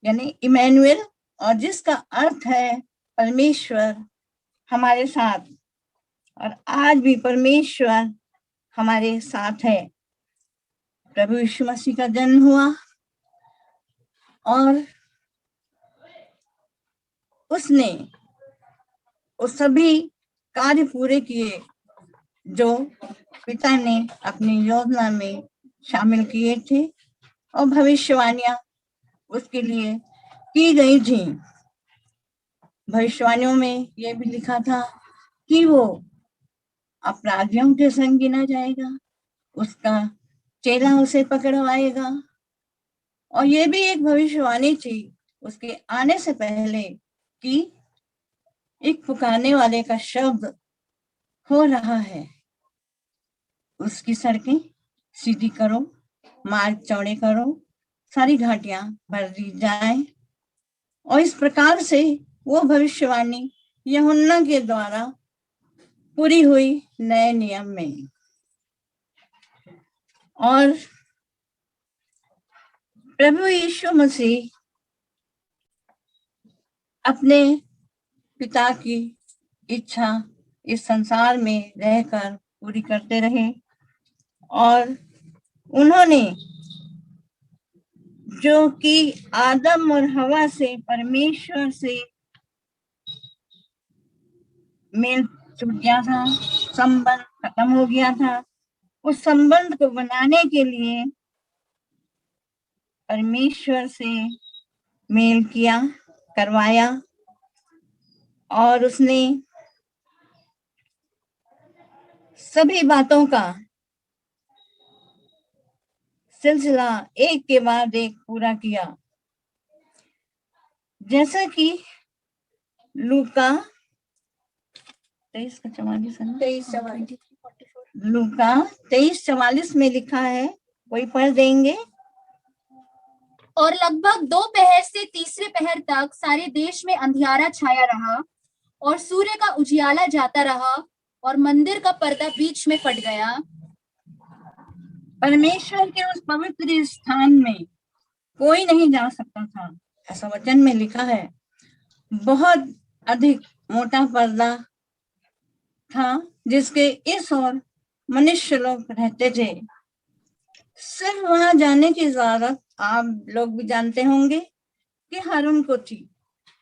यानी इमैनुएल, और जिसका अर्थ है परमेश्वर हमारे साथ। और आज भी परमेश्वर हमारे साथ है। प्रभु यीशु मसीह का जन्म हुआ और उसने उस सभी कार्य पूरे किए जो पिता ने अपनी योजना में शामिल किए थे और भविष्यवाणियां उसके लिए की गई थी। भविष्यवाणियों में यह भी लिखा था कि वो अपराधियों के संग गिना जाएगा, उसका चेला उसे पकड़वाएगा। और ये भी एक भविष्यवाणी थी उसके आने से पहले कि एक पुकारने वाले का शब्द हो रहा है, उसकी सड़कें सीधी करो, मार्ग चौड़े करो, सारी घाटियां भर दी जाए। और इस प्रकार से वो भविष्यवाणी यूहन्ना के द्वारा पूरी हुई नए नियम में। और प्रभु यीशु मसीह अपने पिता की इच्छा इस संसार में रहकर पूरी करते रहे और उन्होंने जो कि आदम और हवा से परमेश्वर से मेल छूट गया था, संबंध खत्म हो गया था, उस संबंध को बनाने के लिए परमेश्वर से मेल किया, करवाया। और उसने सभी बातों का सिलसिला एक के बाद एक पूरा किया। जैसा कि लूका 23:44 में लिखा है, कोई पढ़ देंगे? और लगभग 2 पहर से तीसरे पहर तक सारे देश में अंधियारा छाया रहा और सूर्य का उजियाला जाता रहा और मंदिर का पर्दा बीच में फट गया। परमेश्वर के उस पवित्र स्थान में कोई नहीं जा सकता था, ऐसा वचन में लिखा है। बहुत अधिक मोटा पर्दा था जिसके इस ओर मनुष्य लोग रहते थे। सिर्फ वहां जाने की इजाजत आप लोग भी जानते होंगे कि हारून को थी।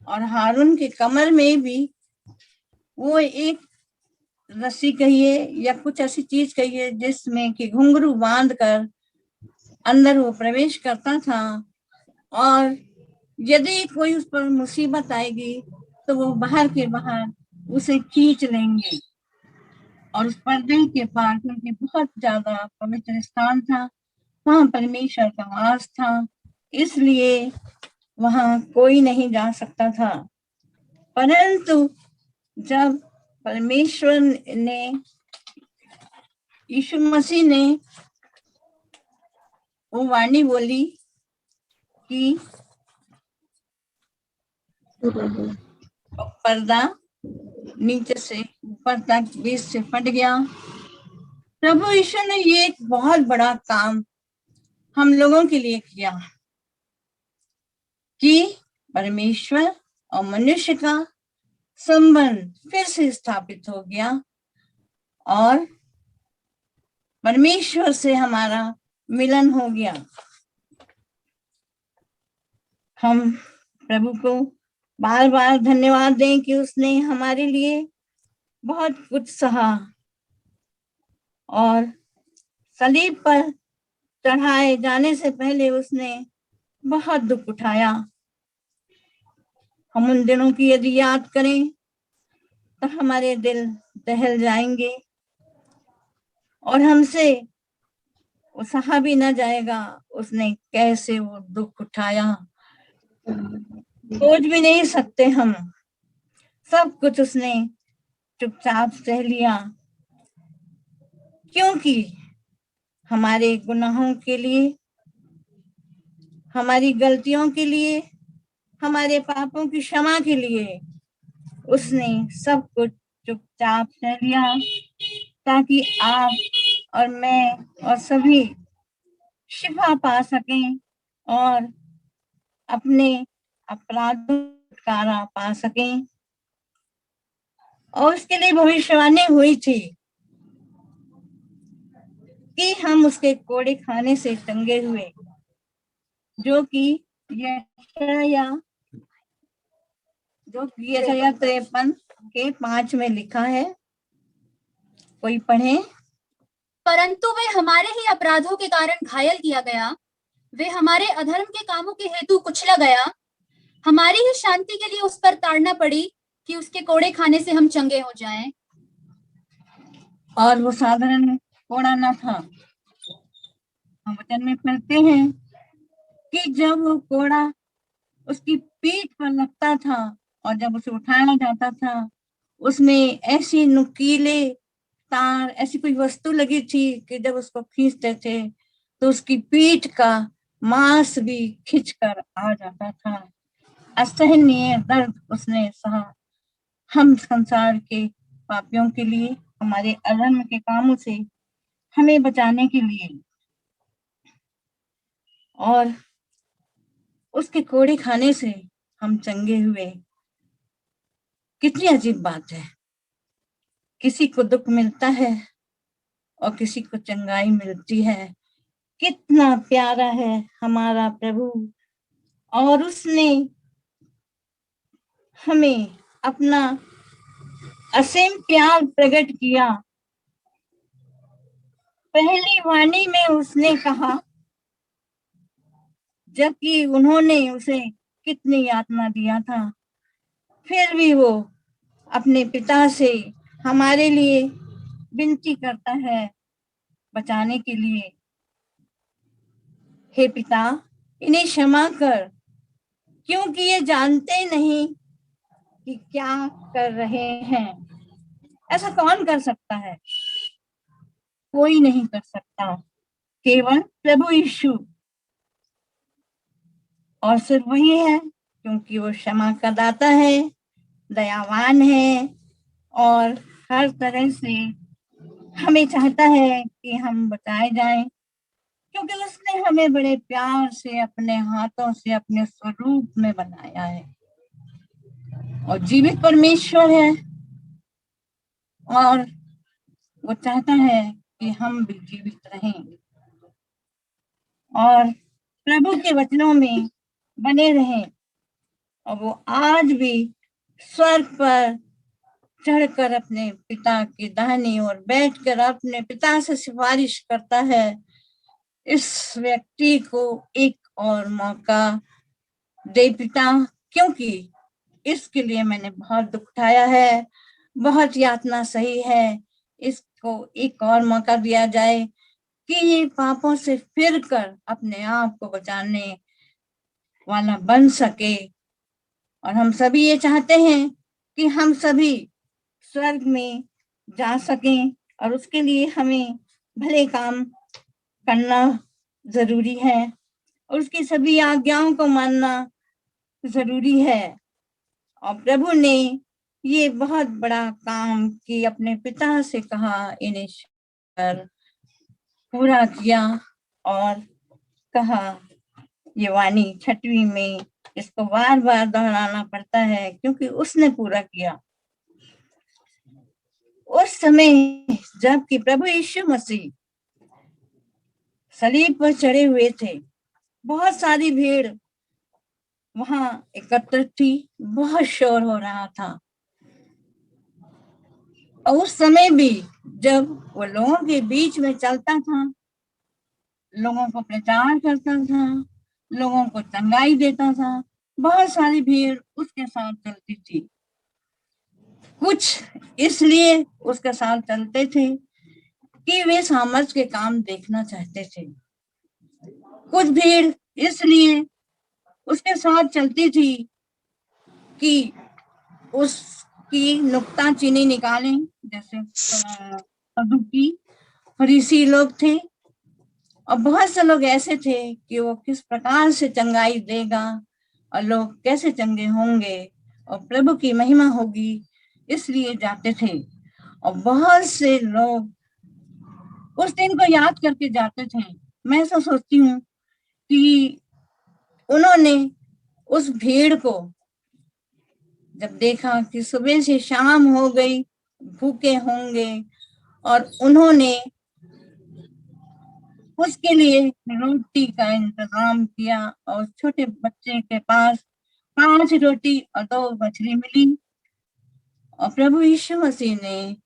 और हारून की कमर में भी वो एक रस्सी कहिए या कुछ ऐसी चीज कहिए जिसमें कि घुंघरू बांध कर अंदर वो प्रवेश करता था। और यदि कोई उस पर मुसीबत आएगी तो वो बाहर के बाहर उसे खींच लेंगे। और उस पर्दे के पार क्योंकि बहुत ज्यादा पवित्र स्थान था, वहां परमेश्वर का वास था, इसलिए वहां कोई नहीं जा सकता था। परंतु जब परमेश्वर ने, यीशु मसीह ने वो वाणी बोली कि पर्दा नीचे से ऊपर तक बीच से फट गया। प्रभु यीशु ने ये एक बहुत बड़ा काम हम लोगों के लिए किया कि परमेश्वर और मनुष्य का संबंध फिर से स्थापित हो गया और परमेश्वर से हमारा मिलन हो गया। हम प्रभु को बार बार धन्यवाद दें कि उसने हमारे लिए बहुत कुछ सहा और सलीब पर चढ़ाए जाने से पहले उसने बहुत दुख उठाया। हम उन दिनों की यदि याद करें तो हमारे दिल दहल जाएंगे और हमसे वो सहा भी ना जाएगा उसने कैसे वो दुख उठाया, सोच भी नहीं सकते हम। सब कुछ उसने चुपचाप सह लिया, क्योंकि हमारे गुनाहों के लिए, हमारी गलतियों के लिए, हमारे पापों की क्षमा के लिए उसने सब कुछ चुपचाप सह लिया, ताकि आप और मैं और सभी शिफा पा सकें और अपने अपराधों से छुटकारा पा सकें। और उसके लिए भविष्यवाणी हुई थी कि हम उसके कोड़े खाने से चंगे हुए, जो कि यशाया 53 के 5 में लिखा है। कोई पढ़े। परंतु वे हमारे ही अपराधों के कारण घायल किया गया, वे हमारे अधर्म के कामों के हेतु कुचला गया, हमारी ही शांति के लिए उस पर ताड़ना पड़ी कि उसके कोड़े खाने से हम चंगे हो जाएं। और वो साधारण कोड़ा न था। हम वचन में पढ़ते हैं कि जब वो कोड़ा उसकी पीठ पर लगता था और जब उसे उठाया जाता था, उसमें ऐसी नुकीले तार, ऐसी कोई वस्तु लगी थी कि जब उसको खींचते थे तो उसकी पीठ का मांस भी खिंचकर आ जाता था। असहनीय दर्द उसने सहा, हम संसार के पापियों के लिए, हमारे अधर्म के कामों से हमें बचाने के लिए। और उसके कोड़े खाने से हम चंगे हुए। कितनी अजीब बात है, किसी को दुख मिलता है और किसी को चंगाई मिलती है। कितना प्यारा है हमारा प्रभु, और उसने हमें अपना असीम प्यार प्रकट किया। पहली वाणी में उसने कहा, जबकि उन्होंने उसे कितनी यातना दिया था, फिर भी वो अपने पिता से हमारे लिए विनती करता है बचाने के लिए। हे पिता, इन्हें क्षमा कर, क्योंकि ये जानते नहीं कि क्या कर रहे हैं। ऐसा कौन कर सकता है? कोई नहीं कर सकता, केवल प्रभु यीशु। और सिर्फ वही है, क्योंकि वो क्षमा का दाता है, दयावान है और हर तरह से हमें चाहता है कि हम बचाए जाएं, क्योंकि उसने हमें बड़े प्यार से अपने हाथों से अपने स्वरूप में बनाया है और जीवित परमेश्वर है, और वो चाहता है कि हम भी जीवित रहें और प्रभु के वचनों में बने रहें। और वो आज भी स्वर्ग पर चढ़कर अपने पिता की दाहिनी ओर बैठकर अपने पिता से सिफारिश करता है, इस व्यक्ति को एक और मौका दे पिता, क्योंकि इसके लिए मैंने बहुत दुख उठाया है, बहुत यातना सही है। इसको एक और मौका दिया जाए कि ये पापों से फिर कर अपने आप को बचाने वाला बन सके। और हम सभी ये चाहते हैं कि हम सभी स्वर्ग में जा सकें, और उसके लिए हमें भले काम करना जरूरी है और उसकी सभी आज्ञाओं को मानना जरूरी है। और प्रभु ने ये बहुत बड़ा काम कि अपने पिता से कहा, इन्हें कर पूरा किया और कहा। ये वाणी 6वीं में इसको बार बार दोहराना पड़ता है, क्योंकि उसने पूरा किया। उस समय जबकि प्रभु यीशु मसीह सलीब पर चढ़े हुए थे, बहुत सारी भीड़ वहां एकत्रित थी, बहुत शोर हो रहा था। और उस समय भी जब वो लोगों के बीच में चलता था, लोगों को प्रचार करता था, लोगों को चंगाई देता था, बहुत सारी भीड़ उसके साथ चलती थी। कुछ इसलिए उसके साथ चलते थे कि वे सामर्थ के काम देखना चाहते थे, कुछ भीड़ इसलिए उसके साथ चलती थी कि उसकी नुक्ताचीनी निकालें, जैसे सदूकी फरीसी लोग थे। और बहुत से लोग ऐसे थे कि वो किस प्रकार से चंगाई देगा और लोग कैसे चंगे होंगे और प्रभु की महिमा होगी, इसलिए जाते थे। और बहुत से लोग उस दिन को याद करके जाते थे। मैं ऐसा सोचती हूँ कि उन्होंने उस भीड़ को जब देखा कि सुबह से शाम हो गई, भूखे होंगे, और उन्होंने उसके लिए रोटी का इंतजाम किया, और छोटे बच्चे के पास 5 रोटी और 2 मछली मिली, और प्रभु यीशु मसीह ने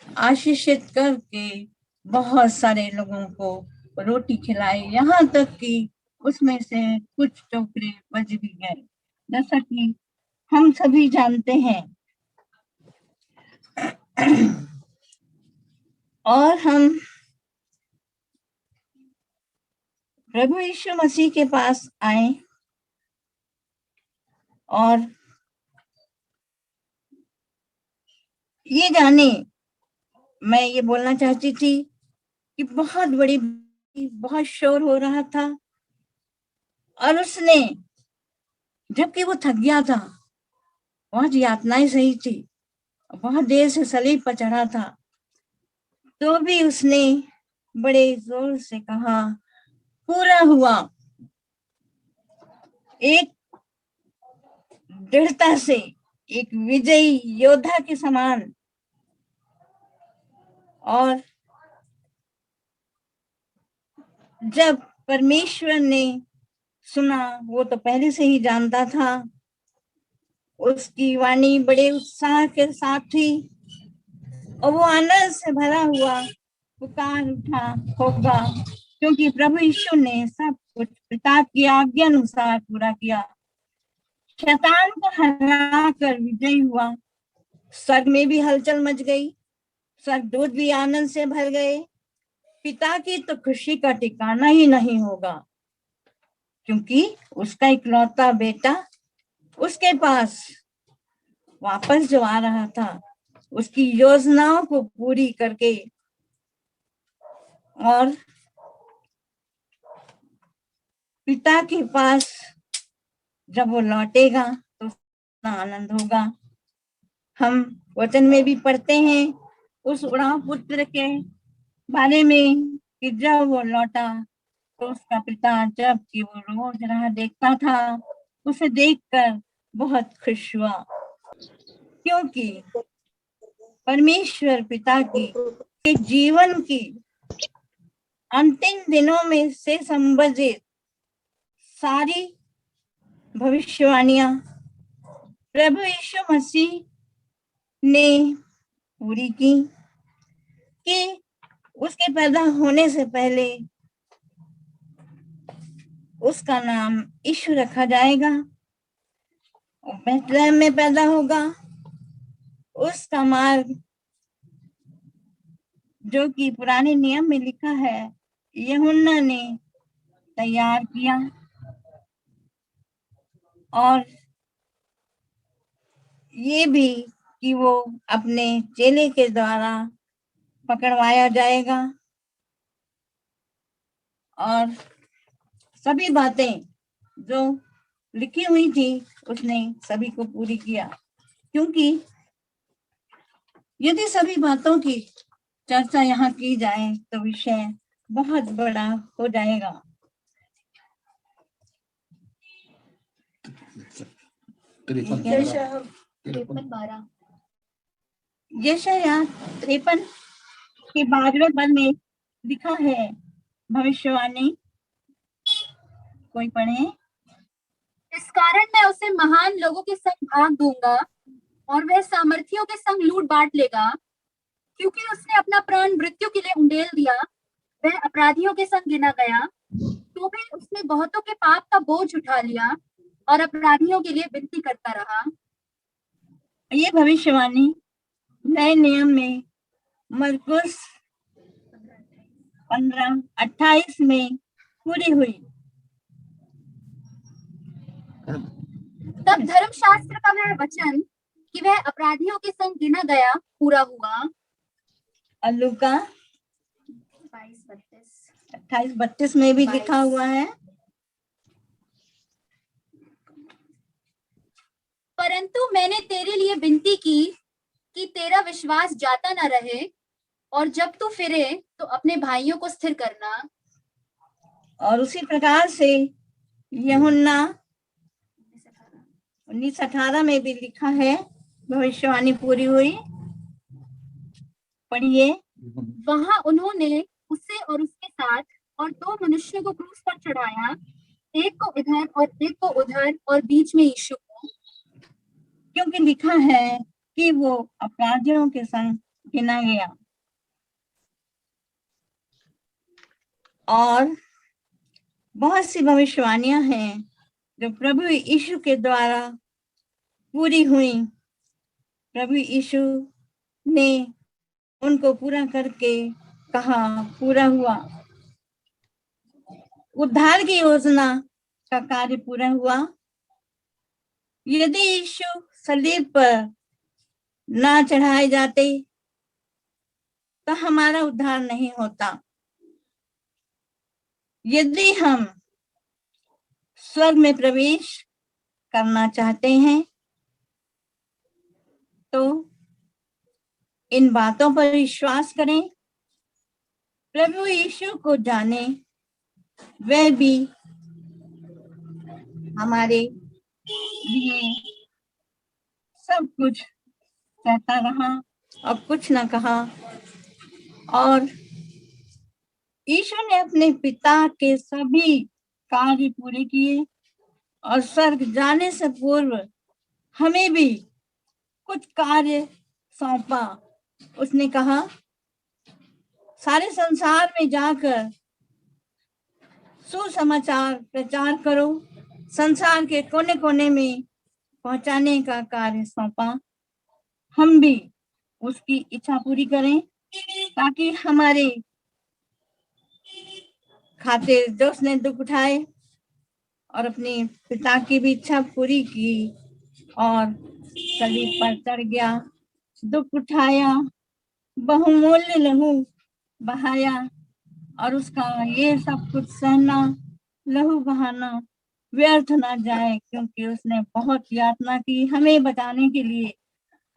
आशीषित करके बहुत सारे लोगों को रोटी खिलाई, यहाँ तक कि उसमें से कुछ टोकरे बच भी गए, जैसा कि हम सभी जानते हैं। और हम प्रभु यीशु मसीह के पास आए, और ये जाने, मैं ये बोलना चाहती थी कि बहुत शोर हो रहा था, और उसने, जबकि वो थक गया था, बहुत यातनाएं सही थी, बहुत देर से सलीब पर चढ़ा था, तो भी उसने बड़े जोर से कहा, पूरा हुआ। एक दृढ़ता से, एक विजयी योद्धा के समान। और जब परमेश्वर ने सुना, वो तो पहले से ही जानता था, उसकी वाणी बड़े उत्साह के साथ थी, और वो आनंद से भरा हुआ पुकार उठा होगा, क्योंकि प्रभु यीशु ने सब कुछ पिता की आज्ञा अनुसार पूरा किया। शैतान को हराकर विजयी हुआ। स्वर्ग में भी हलचल मच गई, स्वर्गदूत भी आनंद से भर गए। पिता की तो खुशी का ठिकाना ही नहीं होगा, क्योंकि उसका इकलौता बेटा उसके पास वापस जो आ रहा था, उसकी योजनाओं को पूरी करके, और पिता के पास जब वो लौटेगा तो आनंद होगा। हम वचन में भी पढ़ते हैं उस उड़ाव पुत्र के बारे में कि जब वो लौटा तो उसका पिता, जब कि वो रोज राह देखता था, उसे देखकर बहुत खुश हुआ, क्योंकि परमेश्वर पिता की जीवन की अंतिम दिनों में से संबंधित सारी भविष्यवाणियां प्रभु यीशु मसीह ने पूरी की, कि उसके पैदा होने से पहले उसका नाम यीशु रखा जाएगा, बेथलेहम में पैदा होगा। उसका मार्ग जो कि पुराने नियम में लिखा है, यूहन्ना ने तैयार किया, और ये भी कि वो अपने चेले के द्वारा पकड़वाया जाएगा, और सभी बातें जो लिखी हुई थी उसने सभी को पूरी किया, क्योंकि यदि सभी बातों की चर्चा यहाँ की जाए तो विषय बहुत बड़ा हो जाएगा। यशायाह 53 के 12वें पद में लिखा है भविष्यवाणी, कोई पढ़े? इस कारण मैं उसे महान लोगों के संग भाग दूंगा और वह सामर्थियों के संग लूट बांट लेगा, क्योंकि उसने अपना प्राण मृत्यु के लिए उंडेल दिया। वह अपराधियों के संग गिना गया, तो भी उसने बहुतों के पाप का बोझ उठा लिया और अपराधियों के लिए विनती करता रहा। ये भविष्यवाणी नए नियम में मरकुस 15:28 में पूरी हुई। तब धर्मशास्त्र का वह वचन कि वह अपराधियों के संग गिना गया पूरा हुआ। और लूका 28:32 में भी लिखा हुआ है, परंतु मैंने तेरे लिए विनती की कि तेरा विश्वास जाता न रहे, और जब तू फिरे तो अपने भाइयों को स्थिर करना। और उसी प्रकार से यूहन्ना 19:18 में भी लिखा है, भविष्यवाणी पूरी हुई। पढ़िए। वहां उन्होंने उसे और उसके साथ और 2 मनुष्यों को क्रूस पर चढ़ाया, एक को इधर और एक को उधर, और बीच में यीशु को, क्योंकि लिखा है कि वो अपराधियों के संग गिना गया। और बहुत सी भविष्यवाणियां हैं जो प्रभु यीशु के द्वारा पूरी हुई। प्रभु यीशु ने उनको पूरा करके कहा पूरा हुआ। उद्धार की योजना का कार्य पूरा हुआ। यदि यीशु सलीब पर ना चढ़ाए जाते तो हमारा उद्धार नहीं होता। यदि हम स्वर्ग में प्रवेश करना चाहते हैं तो इन बातों पर विश्वास करें, प्रभु यीशु को जाने, वह भी हमारे लिए सब कुछ कहता रहा और कुछ न कहा। और यीशु ने अपने पिता के सभी कार्य पूरे किए और स्वर्ग जाने से पूर्व हमें भी कुछ कार्य सौंपा। उसने कहा, सारे संसार में जाकर सुसमाचार प्रचार करो, संसार के कोने कोने में पहुंचाने का कार्य सौंपा। हम भी उसकी इच्छा पूरी करें ताकि हमारे खातिर जो उसने दुख उठाए और अपने पिता की भी इच्छा पूरी की और सलीब पर चढ़ गया, दुख उठाया, बहुमूल्य लहू बहाया और उसका ये सब कुछ सहना, लहू बहाना व्यर्थ ना जाए, क्योंकि उसने बहुत यातना की हमें बचाने के लिए,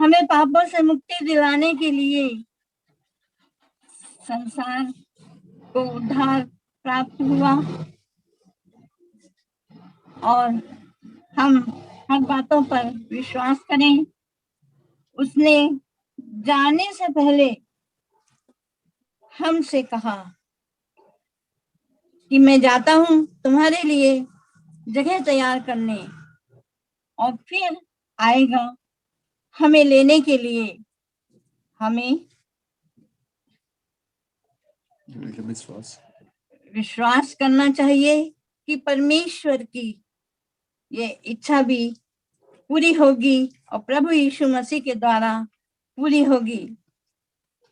हमें पापों से मुक्ति दिलाने के लिए। संसार को उद्धार प्राप्त हुआ और हम हर बातों पर विश्वास करें। उसने जाने से पहले हमसे कहा कि मैं जाता हूं तुम्हारे लिए जगह तैयार करने, और फिर आएगा हमें लेने के लिए। हमें विश्वास करना चाहिए कि परमेश्वर की ये इच्छा भी पूरी होगी और प्रभु यीशु मसीह के द्वारा पूरी होगी।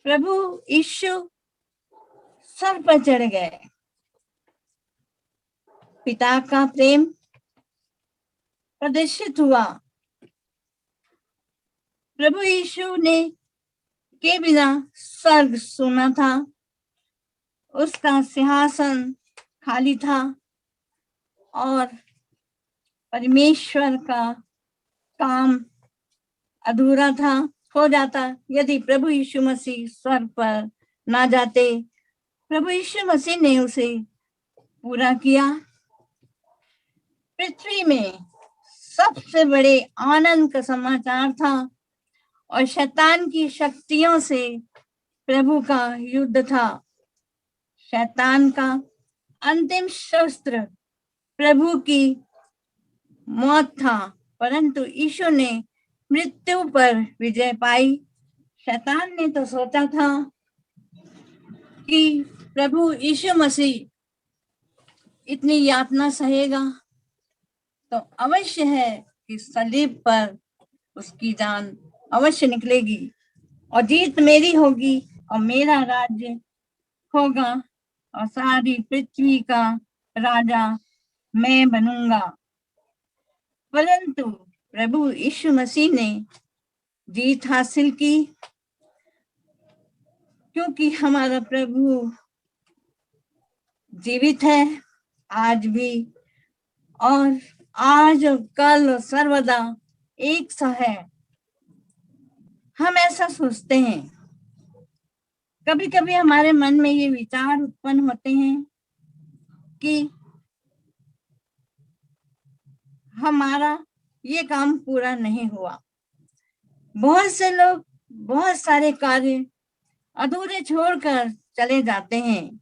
प्रभु यीशु सर पर चढ़ गए। पिता का प्रेम प्रदर्शित हुआ। प्रभु यीशु ने के बिना स्वर्ग सुना था, उसका सिंहासन खाली था और परमेश्वर का काम अधूरा था, हो जाता यदि प्रभु यीशु मसीह स्वर्ग पर ना जाते। प्रभु यीशु मसीह ने उसे पूरा किया। पृथ्वी में सबसे बड़े आनंद का समाचार था और शैतान की शक्तियों से प्रभु का युद्ध था। शैतान का अंतिम शस्त्र प्रभु की मौत था, परंतु यीशु ने मृत्यु पर विजय पाई। शैतान ने तो सोचा था कि प्रभु यीशु मसीह इतनी यातना सहेगा तो अवश्य है कि सलीब पर उसकी जान अवश्य निकलेगी और जीत मेरी होगी और मेरा राज्य होगा और सारी पृथ्वी का राजा मैं बनूंगा। परंतु प्रभु यीशु मसीह ने जीत हासिल की, क्योंकि हमारा प्रभु जीवित है आज भी, और आज और कल और सर्वदा एक सा है। हम ऐसा सोचते हैं, कभी कभी हमारे मन में ये विचार उत्पन्न होते हैं कि हमारा ये काम पूरा नहीं हुआ। बहुत से लोग बहुत सारे कार्य अधूरे छोड़कर चले जाते हैं।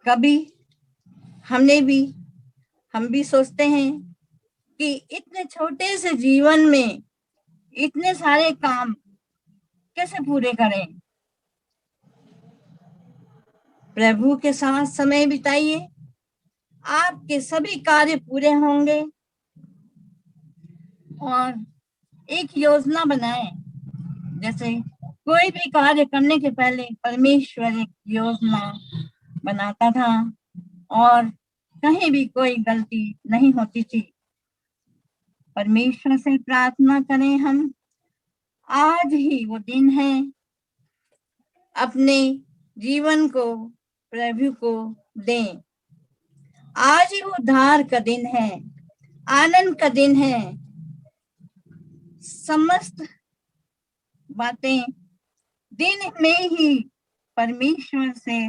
कभी हम भी सोचते हैं कि इतने छोटे से जीवन में इतने सारे काम कैसे पूरे करें। प्रभु के साथ समय बिताइए, आपके सभी कार्य पूरे होंगे। और एक योजना बनाएं, जैसे कोई भी कार्य करने के पहले परमेश्वर एक योजना बनाता था और कहीं भी कोई गलती नहीं होती थी। परमेश्वर से प्रार्थना करें हम, आज ही वो दिन है, अपने जीवन को प्रभु को दें। आज ही उद्धार का दिन है, आनंद का दिन है। समस्त बातें दिन में ही परमेश्वर से,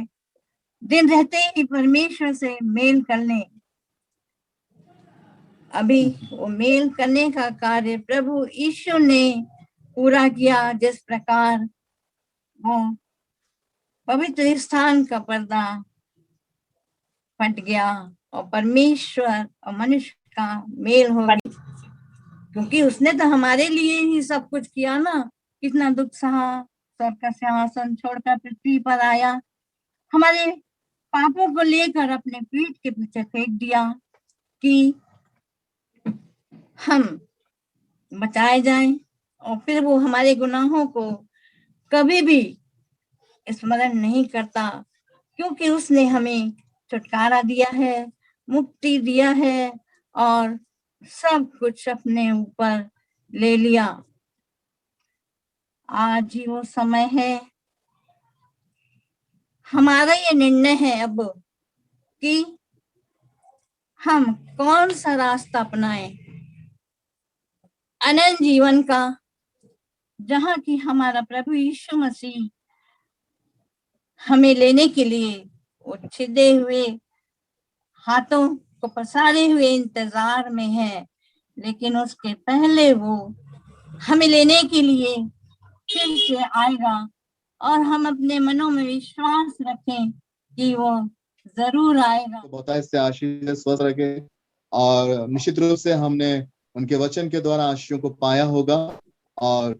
दिन रहते ही परमेश्वर से मेल कर लें। अभी वो मेल करने का कार्य प्रभु यीशु ने पूरा किया, जिस प्रकार वो पवित्र स्थान का पर्दा फट गया और परमेश्वर और मनुष्य का मेल हो गया, क्योंकि उसने तो हमारे लिए ही सब कुछ किया ना। कितना दुख सहा, स्वर्ग का सिंहासन छोड़कर पृथ्वी पर आया, हमारे पापों को लेकर अपने पीठ के पीछे फेंक दिया कि हम बचाए जाएं, और फिर वो हमारे गुनाहों को कभी भी स्मरण नहीं करता, क्योंकि उसने हमें छुटकारा दिया है, मुक्ति दिया है और सब कुछ अपने ऊपर ले लिया। आज ही वो समय है, हमारा ये निर्णय है अब कि हम कौन सा रास्ता अपनाएं अनंत जीवन का, जहां की हमारा प्रभु यीशु मसीह हमें लेने के लिए वो छिदे हुए हाथों को पसारे हुए इंतजार में है। लेकिन उसके पहले वो हमें लेने के लिए फिर से आएगा, और हम अपने मनों में विश्वास रखें कि वो जरूर आएगा। तो बहुत इससे आशीष स्वस्थ रखे, और निश्चित रूप से हमने उनके वचन के द्वारा आशीषों को पाया होगा। और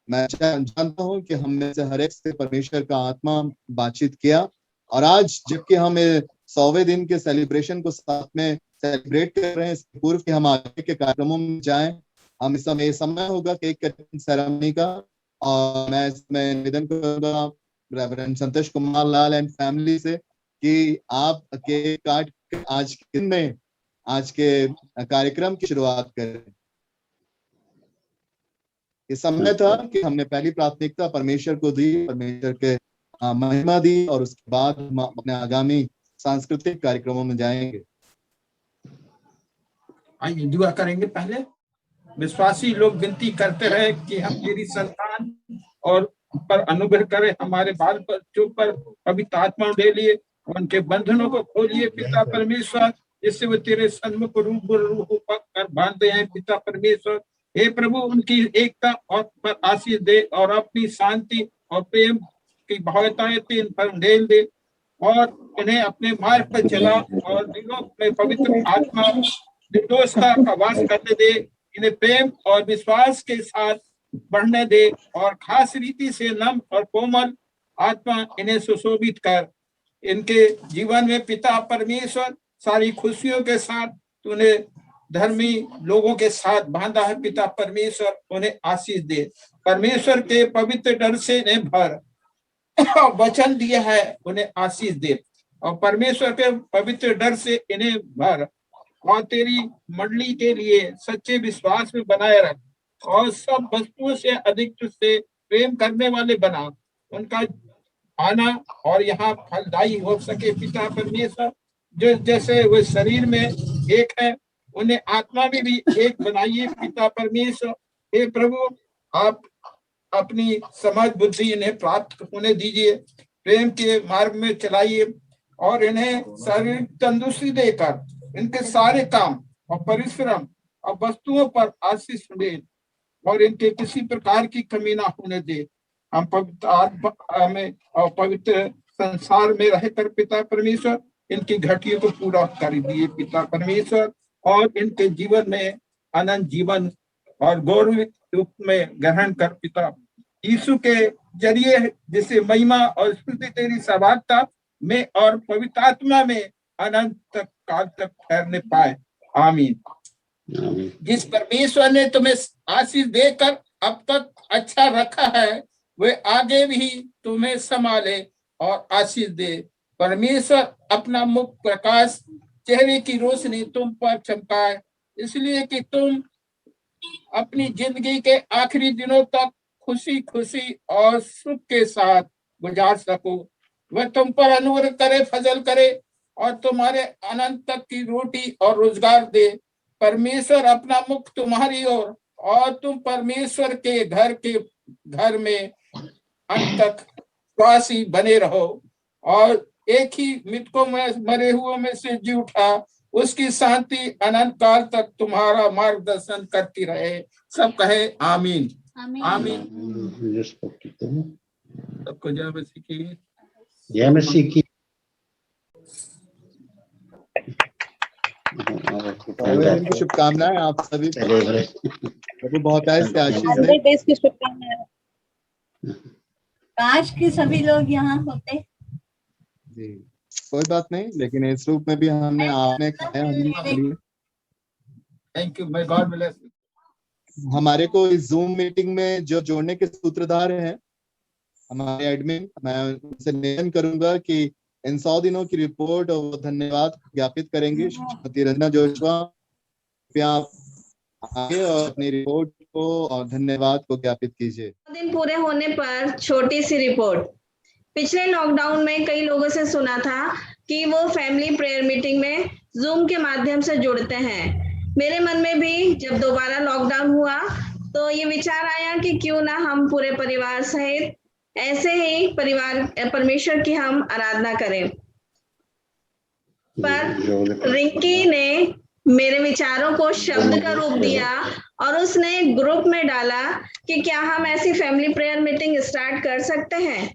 मैं जानता हूं कि हम में से हर एक से परमेश्वर का आत्मा बातचीत किया। और आज जबकि हम 100वें दिन के सेलिब्रेशन को साथ में सेलिब्रेट कर रहे हैं, इसके पूर्व कि हम आगे के कार्यक्रमों में जाएं, हम इस समय होगा केक कटिंग सेरेमनी का। और मैं इसमें निवेदन करूंगा reverend Santosh Kumar Lal and family से कि आप केक काट आज के दिन में आज के कार्यक्रम की शुरुआत करें। इस समय था कि हमने पहली प्राथमिकता परमेश्वर को दी, परमेश्वर के महिमा दी, और उसके बाद हम अपने आगामी सांस्कृतिक कार्यक्रमों में जाएंगे। आइए दुआ करेंगे। पहले विश्वासी लोग विनती करते रहे कि हम तेरी संतान और पर अनुग्रह करे, हमारे बाल बच्चों पर पवित्र आत्मा दे लिए, उनके बंधनों को खोलिए पिता परमेश्वर, जिससे वो तेरे सन्मुख रूबरू होकर बांधे हैं पिता परमेश्वर। हे प्रभु, उनकी एकता और पर आशीष दे, और अपनी शांति और प्रेम की भावनाएं इन पर ढेल दे, और इन्हें अपने मार्ग पर चला, और दिलों में पवित्र आत्मा निर्दोषता का वास करने दे, इन्हें प्रेम और विश्वास के साथ बढ़ने दे और खास रीति से नम्र और कोमल आत्मा इन्हें सुशोभित कर। इनके जीवन में पिता परमेश्वर सारी खुशियों के साथ तूने धर्मी लोगों के साथ बांधा है। पिता परमेश्वर उन्हें आशीष दे, परमेश्वर के पवित्र डर से इन्हें भर, वचन दिया है उन्हें आशीष दे और परमेश्वर के पवित्र डर से इन्हें भर और तेरी मंडली के लिए सच्चे विश्वास में बनाए रख और सब वस्तुओं से अधिक तुझसे प्रेम करने वाले बना। उनका आना और यहाँ फलदायी हो सके पिता परमेश्वर, जो जैसे वे शरीर में एक है उन्हें आत्मा में भी एक बनाइए पिता परमेश्वर। हे प्रभु, आप अपनी समझ बुद्धि इन्हें प्राप्त होने दीजिए, प्रेम के मार्ग में चलाइए और इन्हें शारीरिक तंदुरुस्ती देकर इनके सारे काम और परिश्रम और वस्तुओं पर आशीष दे और इनके किसी प्रकार की कमी ना होने दे। हम पवित्र आत्मा में और पवित्र संसार में रहकर पिता परमेश्वर इनकी घटियों को पूरा कर दिए पिता परमेश्वर और इनके जीवन में अनंत जीवन और गौरव युग में ग्रहण कर पिता यीशु के जरिए, जिसे महिमा और स्तुति तेरी सहभागिता में और पवित्र आत्मा में अनंत तक काल तक ठहरने पाए। आमीन। जिस परमेश्वर ने तुम्हें आशीष देकर अब तक अच्छा रखा है, वे आगे भी तुम्हें संभाले और आशीष दे। परमेश्वर अपना मुख प्रकाश चेहरे की रोशनी तुम पर चमकाए, इसलिए कि तुम अपनी जिंदगी के आखिरी दिनों तक खुशी खुशी और सुख के साथ गुजार सको। वह तुम पर अनुग्रह करे, फजल करे और तुम्हारे अनंत तक की रोटी और रोजगार दे। परमेश्वर अपना मुख तुम्हारी ओर और तुम परमेश्वर के घर में अंत तक श्वासी बने रहो और एक ही मृतकों में मरे हुओं में से जी उठा, उसकी शांति अनंत काल तक तुम्हारा मार्गदर्शन करती रहे। सब कहे आमीन। आमीन। सबको जय मसीह की। जय मसीह की। शुभकामनाएं आप सभी प्रभु बहुत ऐसे आशीष दे। देश की शुभकामनाएं। काश के सभी लोग यहाँ होते। जी कोई बात नहीं, लेकिन इस रूप में भी हमने आपने खाया हमने। Thank you, my God bless. हमारे को इस जूम मीटिंग में जो जोड़ने के सूत्रधार हैं हमारे एडमिन, मैं उनसे निवेदन करूंगा कि इन 100 दिनों की रिपोर्ट और धन्यवाद ज्ञापित करेंगे। श्रीमती रंजना जोशवा, आप आगे और अपनी रिपोर्ट को और धन्यवाद को ज्ञापित कीजिए। दिन पूरे होने पर छोटी सी रिपोर्ट। पिछले लॉकडाउन में कई लोगों से सुना था कि वो फैमिली प्रेयर मीटिंग में जूम के माध्यम से जुड़ते हैं। मेरे मन में भी जब दोबारा लॉकडाउन हुआ तो ये विचार आया कि क्यों ना हम पूरे परिवार सहित ऐसे ही परमेश्वर की हम आराधना करें। पर रिंकी ने मेरे विचारों को शब्द का रूप दिया और उसने ग्रुप में डाला कि क्या हम ऐसी फैमिली प्रेयर मीटिंग स्टार्ट कर सकते हैं,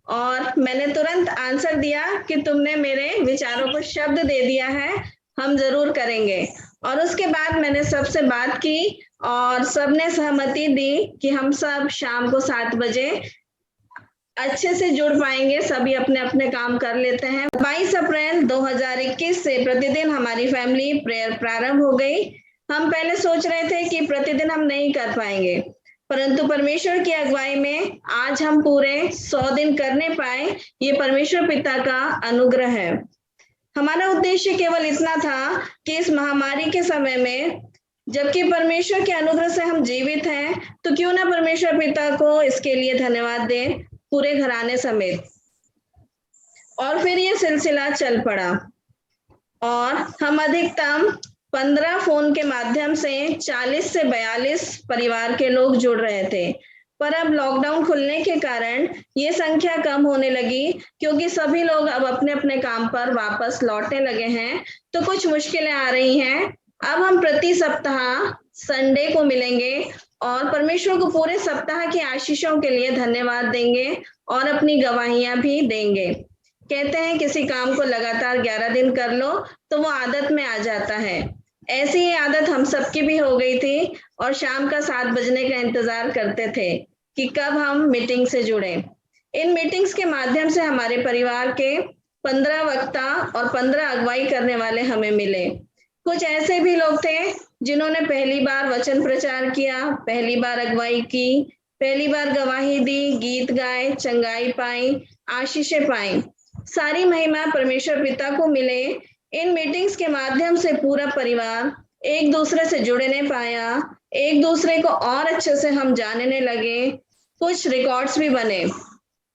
और मैंने तुरंत आंसर दिया कि तुमने मेरे विचारों को शब्द दे दिया है, हम जरूर करेंगे। और उसके बाद मैंने सबसे बात की और सबने सहमति दी कि हम सब शाम को 7 बजे अच्छे से जुड़ पाएंगे। सभी अपने अपने काम कर लेते हैं। 22 अप्रैल 2021 से प्रतिदिन हमारी फैमिली प्रेयर प्रारंभ हो गई। हम पहले सोच रहे थे कि प्रतिदिन हम नहीं कर पाएंगे, परंतु परमेश्वर की अगुवाई में आज हम पूरे 100 दिन करने पाए। ये परमेश्वर पिता का अनुग्रह है। हमारा उद्देश्य केवल इतना था कि इस महामारी के समय में, जबकि परमेश्वर के अनुग्रह से हम जीवित हैं, तो क्यों ना परमेश्वर पिता को इसके लिए धन्यवाद दें पूरे घराने समेत। और फिर ये सिलसिला चल पड़ा और हम अधिकतम 15 फोन के माध्यम से 40 से 42 परिवार के लोग जुड़ रहे थे। पर अब लॉकडाउन खुलने के कारण ये संख्या कम होने लगी, क्योंकि सभी लोग अब अपने अपने काम पर वापस लौटने लगे हैं, तो कुछ मुश्किलें आ रही हैं। अब हम प्रति सप्ताह संडे को मिलेंगे और परमेश्वर को पूरे सप्ताह की आशीषों के लिए धन्यवाद देंगे और अपनी गवाहियां भी देंगे। कहते हैं किसी काम को लगातार 11 दिन कर लो तो वो आदत में आ जाता है। ऐसी ही आदत हम सबकी भी हो गई थी और शाम का 7 बजने का इंतजार करते थे कि कब हम मीटिंग से जुड़े। इन मीटिंग्स के माध्यम से हमारे परिवार के 15 वक्ता और 15 अगुवाई करने वाले हमें मिले। कुछ ऐसे भी लोग थे जिन्होंने पहली बार वचन प्रचार किया, पहली बार अगुवाई की, पहली बार गवाही दी, गीत गाए, चंगाई पाई, आशीषें पाई। सारी महिमा परमेश्वर पिता को मिले। इन मीटिंग्स के माध्यम से पूरा परिवार एक दूसरे से जुड़ने पाया, एक दूसरे को और अच्छे से हम जानने लगे। कुछ रिकॉर्ड्स भी बने।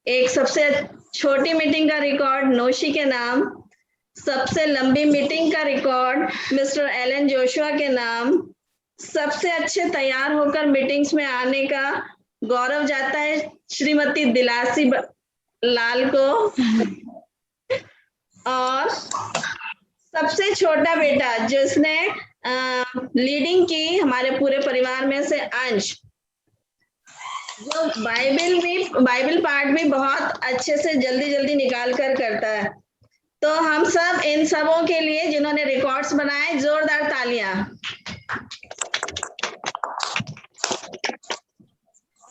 एक सबसे छोटी मीटिंग का रिकॉर्ड नोशी के नाम, सबसे लंबी मीटिंग का रिकॉर्ड मिस्टर एलन जोशुआ के नाम, सबसे अच्छे तैयार होकर मीटिंग्स में आने का गौरव जाता है श्रीमती दिलासी लाल को, और सबसे छोटा बेटा जिसने लीडिंग की हमारे पूरे परिवार में से अंश, जो बाइबल पार्ट भी बहुत अच्छे से जल्दी निकाल कर करता है। तो हम सब इन सबों के लिए जिन्होंने रिकॉर्ड्स बनाए, जोरदार तालियां।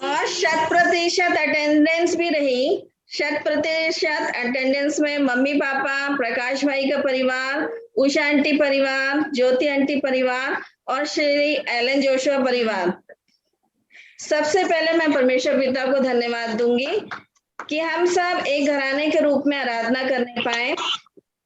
और 100% अटेंडेंस भी रही। 100% अटेंडेंस में मम्मी पापा, प्रकाश भाई का परिवार, उषा आंटी परिवार, ज्योति आंटी परिवार और श्री एलन जोशुआ परिवार। सबसे पहले मैं परमेश्वर पिता को धन्यवाद दूंगी कि हम सब एक घराने के रूप में आराधना करने पाए।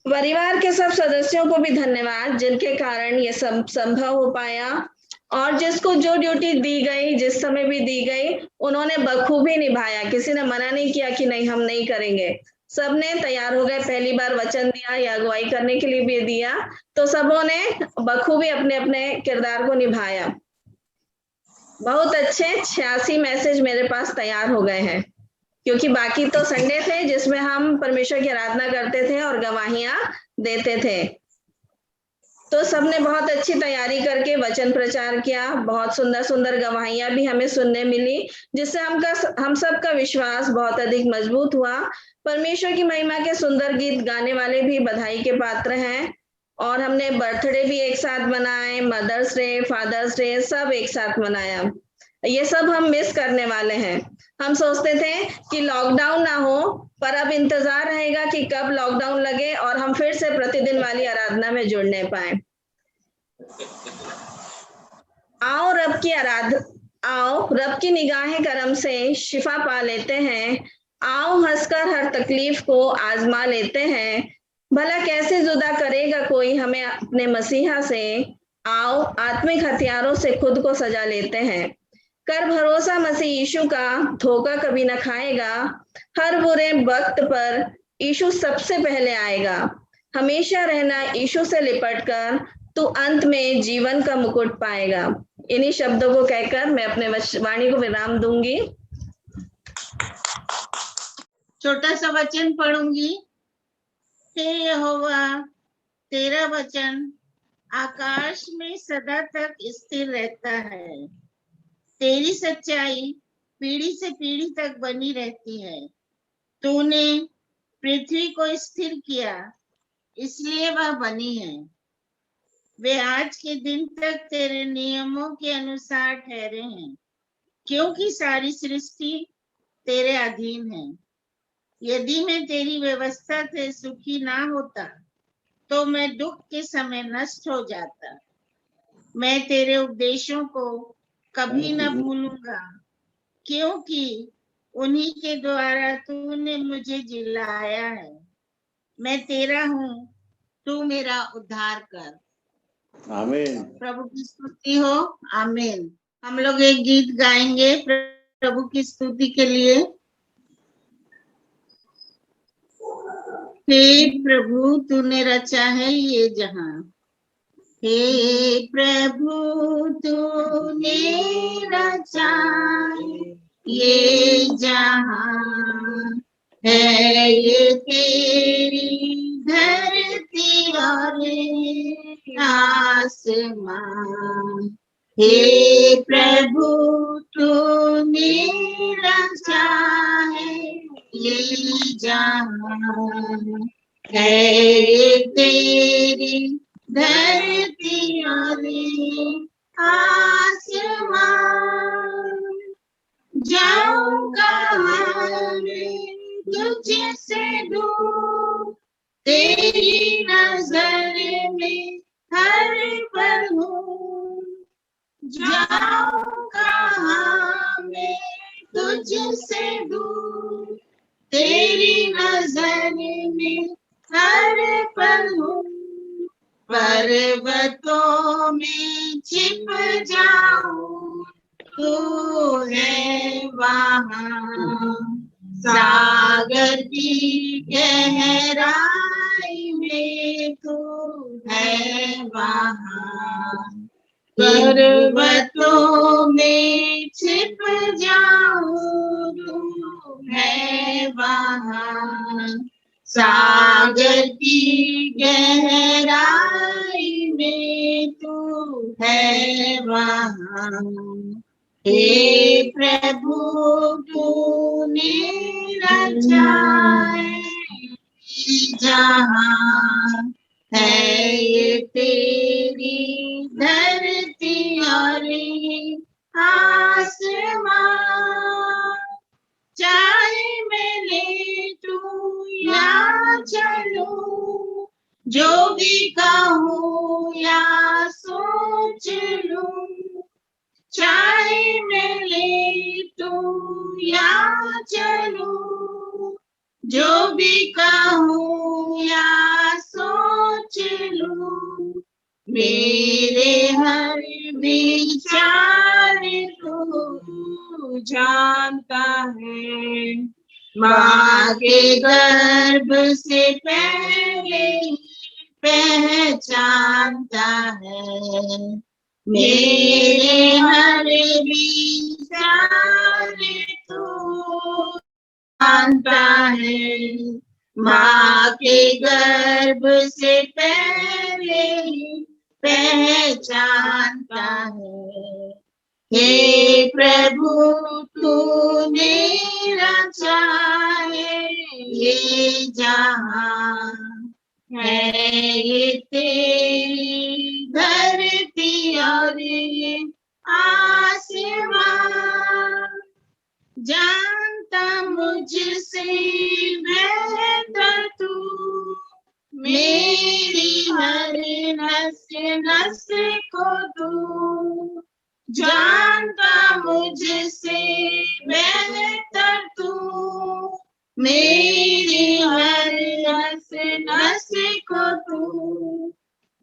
परिवार के सब सदस्यों को भी धन्यवाद जिनके कारण ये संभव हो पाया, और जिसको जो ड्यूटी दी गई, जिस समय भी दी गई, उन्होंने बखूबी निभाया। किसी ने मना नहीं किया कि नहीं हम नहीं करेंगे, सबने तैयार हो गए। पहली बार वचन दिया या अगुवाई करने के लिए भी दिया, तो सबों ने बखूबी अपने अपने किरदार को निभाया। बहुत अच्छे 86 मैसेज मेरे पास तैयार हो गए हैं, क्योंकि बाकी तो संडे थे जिसमें हम परमेश्वर की आराधना करते थे और गवाहियां देते थे। तो सबने बहुत अच्छी तैयारी करके वचन प्रचार किया। बहुत सुंदर सुंदर गवाहियां भी हमें सुनने मिली, जिससे हम सबका विश्वास बहुत अधिक मजबूत हुआ। परमेश्वर की महिमा के सुंदर गीत गाने वाले भी बधाई के पात्र हैं। और हमने बर्थडे भी एक साथ मनाए, मदर्स डे, फादर्स डे सब एक साथ मनाया। ये सब हम मिस करने वाले हैं। हम सोचते थे कि लॉकडाउन ना हो, पर अब इंतजार रहेगा कि कब लॉकडाउन लगे और हम फिर से प्रतिदिन वाली आराधना में जुड़ने पाए। आओ रब की निगाहें करम से शिफा पा लेते हैं। आओ हंसकर हर तकलीफ को आजमा लेते हैं। भला कैसे जुदा करेगा कोई हमें अपने मसीहा से। आओ आत्मिक हथियारों से खुद को सजा लेते हैं। कर भरोसा मसीह यीशु का, धोखा कभी न खाएगा। हर बुरे वक्त पर यीशु सबसे पहले आएगा। हमेशा रहना यीशु से लिपट कर, तो अंत में जीवन का मुकुट पाएगा। इन्हीं शब्दों को कहकर मैं अपने वाणी को विराम दूंगी। छोटा सा वचन पढ़ूंगी। हे यहोवा, तेरा वचन आकाश में सदा तक स्थिर रहता है। तेरी सच्चाई पीढ़ी से पीढ़ी तक बनी रहती है। तूने पृथ्वी को स्थिर किया, इसलिए वह बनी है। वे आज के दिन तक तेरे नियमों के अनुसार ठहरे हैं, क्योंकि सारी सृष्टि तेरे अधीन है। यदि मैं तेरी व्यवस्था से सुखी ना होता, तो मैं दुख के समय नष्ट हो जाता। मैं तेरे उपदेशों को कभी न भूलूंगा, क्योंकि उन्हीं के द्वारा तूने मुझे जिलाया है। मैं तेरा हूँ, तू मेरा उद्धार कर। आमीन। प्रभु की स्तुति हो। आमीन। हम लोग एक गीत गाएंगे प्रभु की स्तुति के लिए। हे प्रभु, तूने रचा है ये जहां। हे प्रभु, तूने रचा ये जहां। है ये तेरी धरती और आसमां। हे प्रभु, तूने रचा है ये जहां। है ये तेरी धरती और आसमान। जाऊं कहाँ मैं तुझसे दूर, तेरी नजर में हर पल हूँ। जाऊं कहाँ मैं तुझसे दूर, तेरी नजर में हर पल हूँ। पर्वतों में छिप जाऊं, तू है वहाँ। सागर की गहराई में तू है वहाँ। पर्वतों में छिप जाऊं, तू है वहाँ। सागर की गहराई में तू है वहाँ। हे प्रभु तूने रचाए जहाँ, है ये तेरी धरती और आसमान। चाहे मैं लेटूं या चलूं, जो भी कहूँ या सोच लूं। चाहे मैं लेटूं या चलूं, जो भी कहूँ या सोच लूं। मेरे हर विचार तू जानता है। माँ के गर्भ से पहले पहचानता है। मेरे हर विचार तू जानता है। माँ के गर्भ से पहले पहचानता है। हे प्रभु तूने रचा है ये जहाँ, है ये तेरी धरती और ये आसमान। जानता मुझसे बेहतर तू मेरी हर नस नस को तू। जानता मुझसे बेहतर तू मेरी हर नस नस को तू।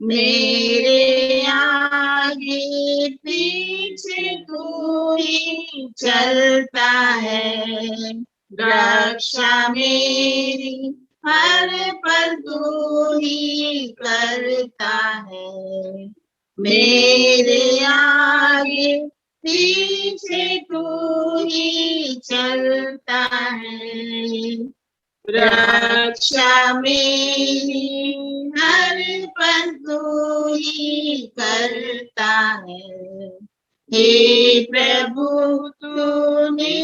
मेरे आगे पीछे तू ही चलता है। रक्षा मेरी हर पल तू ही करता है। मेरे आगे पीछे तू ही चलता है। रक्षा मेरी हर पल तू ही करता है। हे प्रभु तूने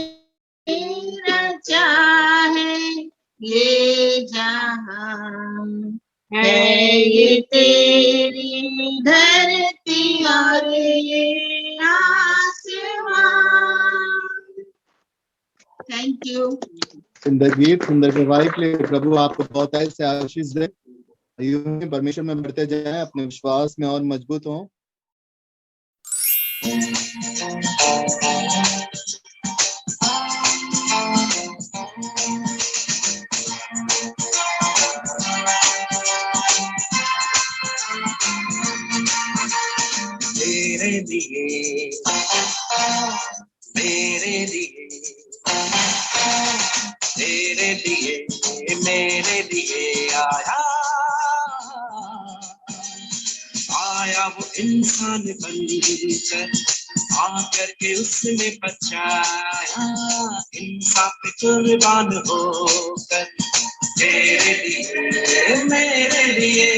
रचा है ये जहाँ, है ये तेरी धरती और ये आसमान। Thank you. सुंदर गीत, सुंदर गवाही के लिए प्रभु आपको बहुत ऐसे आशीष दे। यूं ही परमेश्वर में बढ़ते जाएं, अपने विश्वास में और मजबूत हों। मेरे लिए मेरे लिए तेरे लिए मेरे लिए आया वो इंसान बनकर, आकर के उसने बचाया इंसाफ पे कुर्बान होकर। तेरे लिए मेरे लिए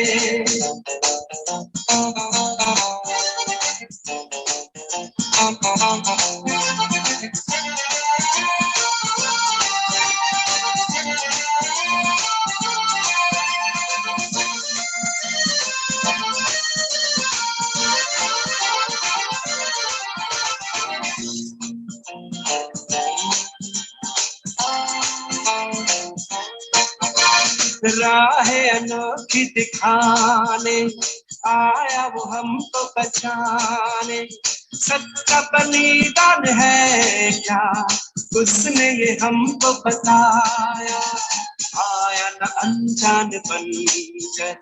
राह अनोखी दिखाने आया वो हमको बचाने। सच्चा बलिदान है क्या उसने ये हमको बताया। आया न अनजान बनकर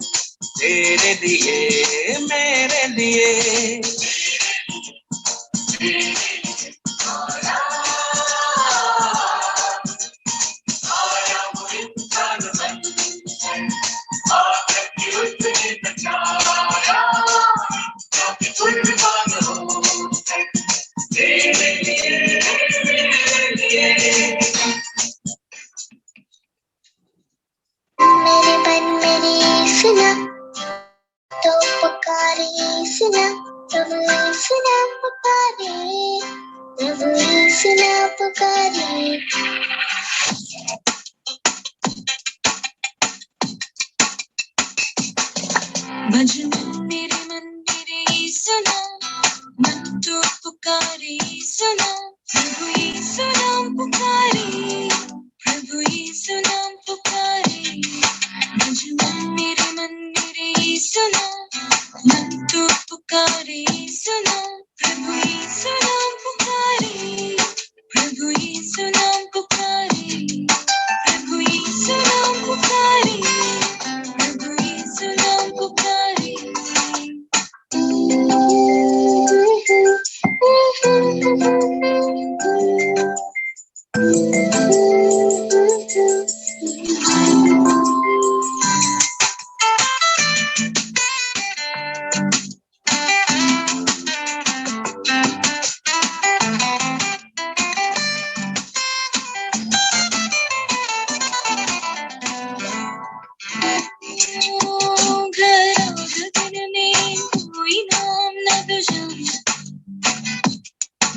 तेरे लिए मेरे लिए। आया वो इंसान बनकर आकर के उसने बचाया। कुर्बान होकर तेरे लिए मेरे लिए। मेरे मन मेरी सुना तो पुकारे सुना, प्रभु सुना पुकारे, प्रभु सुना पुकारे। भजन मेरे मन मेरे सुना, मन तो पुकारे सुना, प्रभु यीशु नाम पुकारे, प्रभु यीशु नाम पुकारे। भजन मेरे मन मेरे सुना, मन तो पुकारे सुना, प्रभु यीशु नाम पुकारे, प्रभु यीशु नाम पुकारे, प्रभु यीशु नाम पुकारे, प्रभु यीशु नाम पुकारे।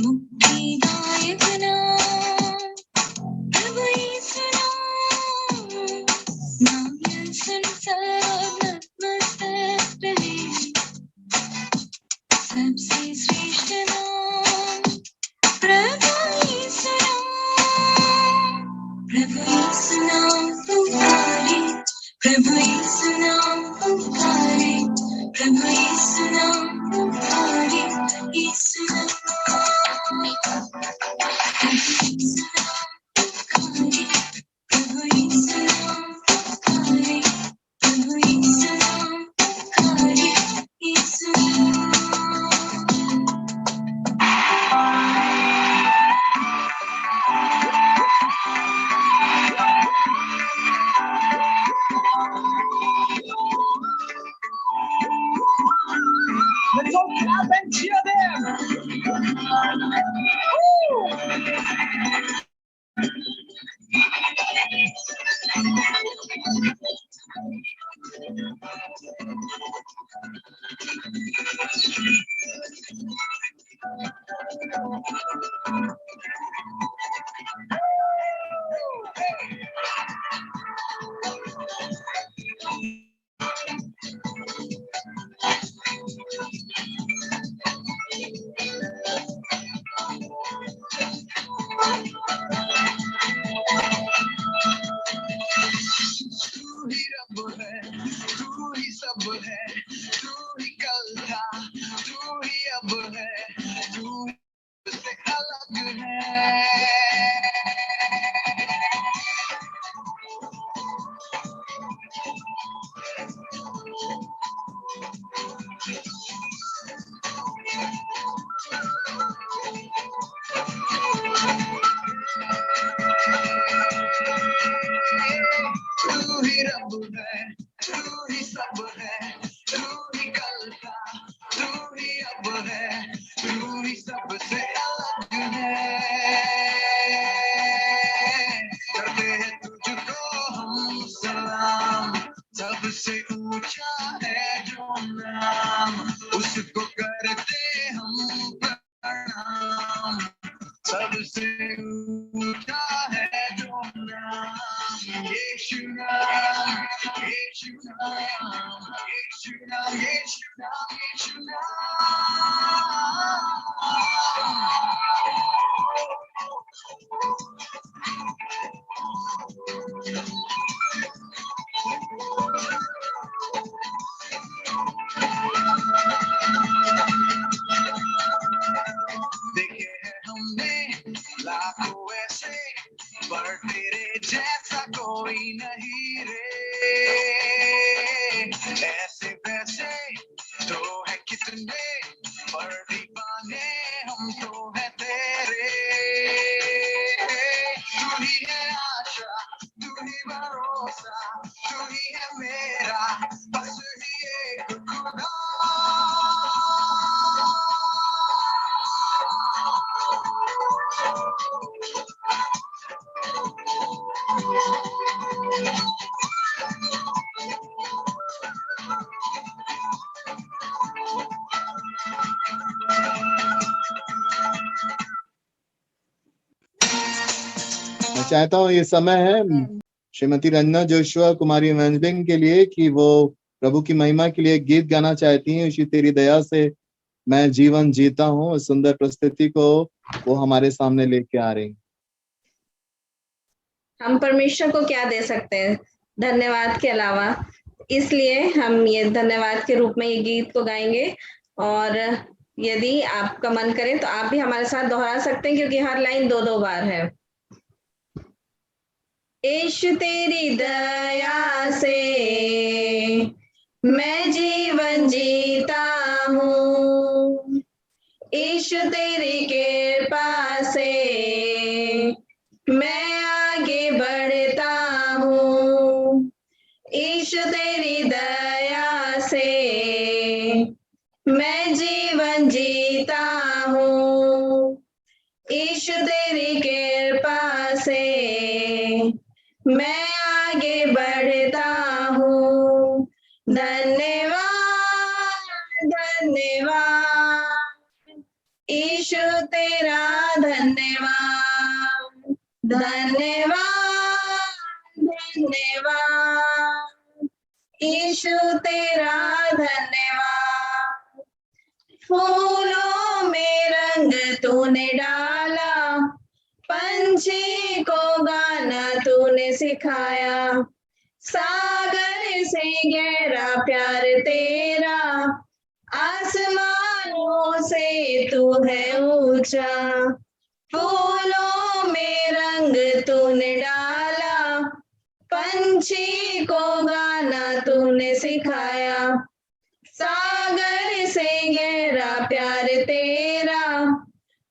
मुक्तिदायक नाम प्रभु यीशु नाम, नाम सुन सब नतमस्तक रहे। सबसे श्रेष्ठ नाम प्रभु यीशु नाम, प्रभु यीशु नाम पुकारे, प्रभु यीशु नाम पुकारे, प्रभु यीशु नाम पुकारे, यीशु नाम Let's all clap and cheer them. तू ही रब है, तू ही सब है, तू ही कल था, तू ही अब है, तू ही उससे अलग है। तू ही रब है, तू ही सब है, तू ही कल था, तू ही अब है, तू ही सबसे अलग है। करते हैं तुझको हम सलाम, सबसे ऊंचा है जो नाम, उसको करते हम प्रणाम। सबसे ऊंचा है जो नाम, यीशु नाम, यीशु नाम, यीशु नाम, यीशु नाम, यीशु नाम। पर दीवाने हम तो है तेरे। तू ही है आशा, तू ही भरोसा, तू ही है मेरा बस ही एक खुदा। मैं चाहता हूँ ये समय है श्रीमती रंजना जोशुआ कुमारी एवेंजलिंग के लिए कि वो प्रभु की महिमा के लिए गीत गाना चाहती हैं। उसी तेरी दया से मैं जीवन जीता हूँ, इस सुंदर प्रस्तुति को वो हमारे सामने लेके आ रही हैं। हम परमेश्वर को क्या दे सकते हैं धन्यवाद के अलावा, इसलिए हम ये धन्यवाद के रूप में ये गीत को गाएंगे। और यदि आपका मन करे तो आप भी हमारे साथ दोहरा सकते हैं, क्योंकि हर लाइन 2-2 बार है। यीशु तेरी दया से मैं जीवन जीता हूँ, यीशु तेरी कृपा से मैं आगे बढ़ता हूँ, यीशु तेरी दया से मैं जीवन जीता हूँ, यीशु तेरी कृपा से मैं आगे बढ़ता हूँ। धन्यवाद धन्यवाद यीशु तेरा धन्यवाद, धन्यवाद धन्यवाद यीशु तेरा धन्यवाद। फूलों में रंग तूने डाला, पंछी को गाना तूने सिखाया, सागर से गहरा प्यार तेरा, आसमानों से तू है ऊंचा। फूलों में रंग तूने डाला, पंछी को गाना तूने सिखाया, सागर से गहरा प्यार तेरा,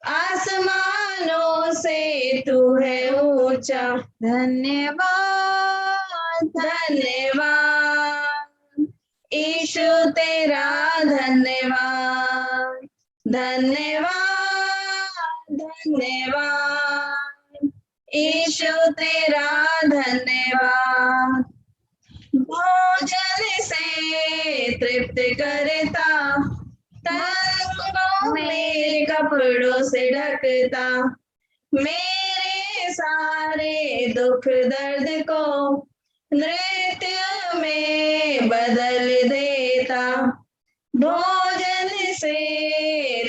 आसमानों से तू है ऊंचा। धन्यवाद धन्यवाद यीशु तेरा धन्यवाद, धन्यवाद धन्यवाद यीशु तेरा धन्यवाद। भोजन से तृप्त करता, तन को मेरे कपड़ों से ढकता, मेरे सारे दुख दर्द को नृत्य में बदल देता। भोजन से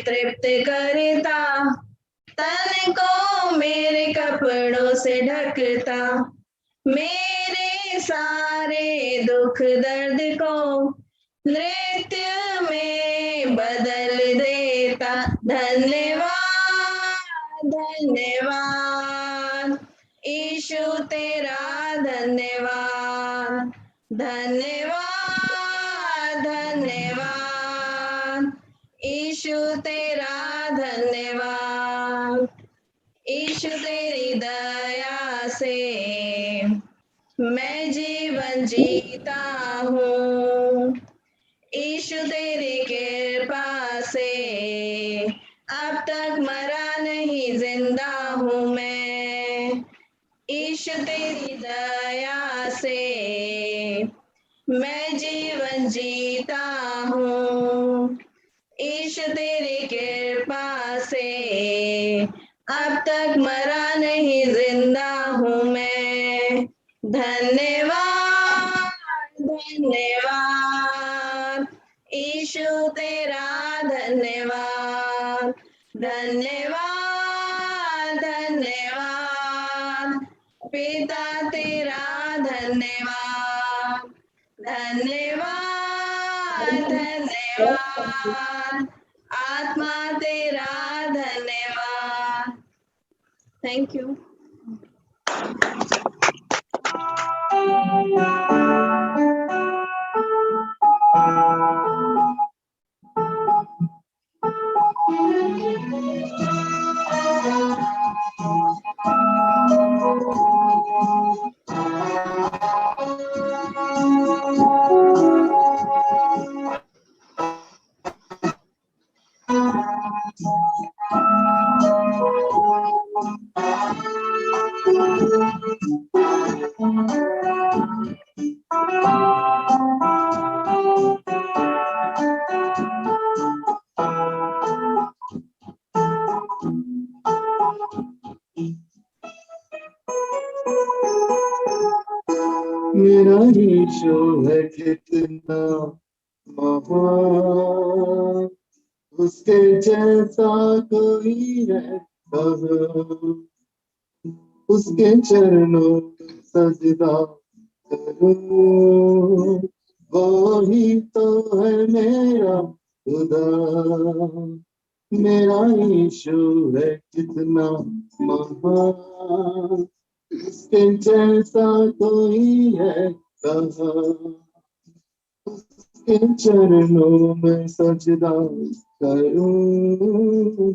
तृप्त करता, तन को मेरे कपड़ों से ढकता, मेरे सारे दुख दर्द को नृत्य में बदल देता। धन्यवाद धन्यवाद यीशु तेरा धन्यवाद, धन्यवाद धन्यवाद यीशु तेरा धन्यवाद। यीशु तेरी दया से मैं जीवन जीता हूँ, यीशु तेरी कृपा से अब तक मरा नहीं जिंदा हूँ मैं, यीशु तेरी दया से मैं जीवन जीता हूँ, यीशु तेरी कृपा से अब तक मरा नहीं जिंदा हूँ मैं। धन्यवाद धन्यवाद यीशु तेरा धन्यवाद, धन्यवाद धन्यवाद पिता तेरा धन्यवाद, धन्यवाद धन्यवाद आत्मा तेरा धन्यवाद। Thank you. मेरा यीशु है कितना महान, उसके जैसा कोई है कहाँ, उसके चरणों में सजदा करूं, वो ही तो है मेरा खुदा। मेरा यीशु है कितना महान, उसके जैसा कोई है कहाँ, उसके चरणों में सजदा करूं,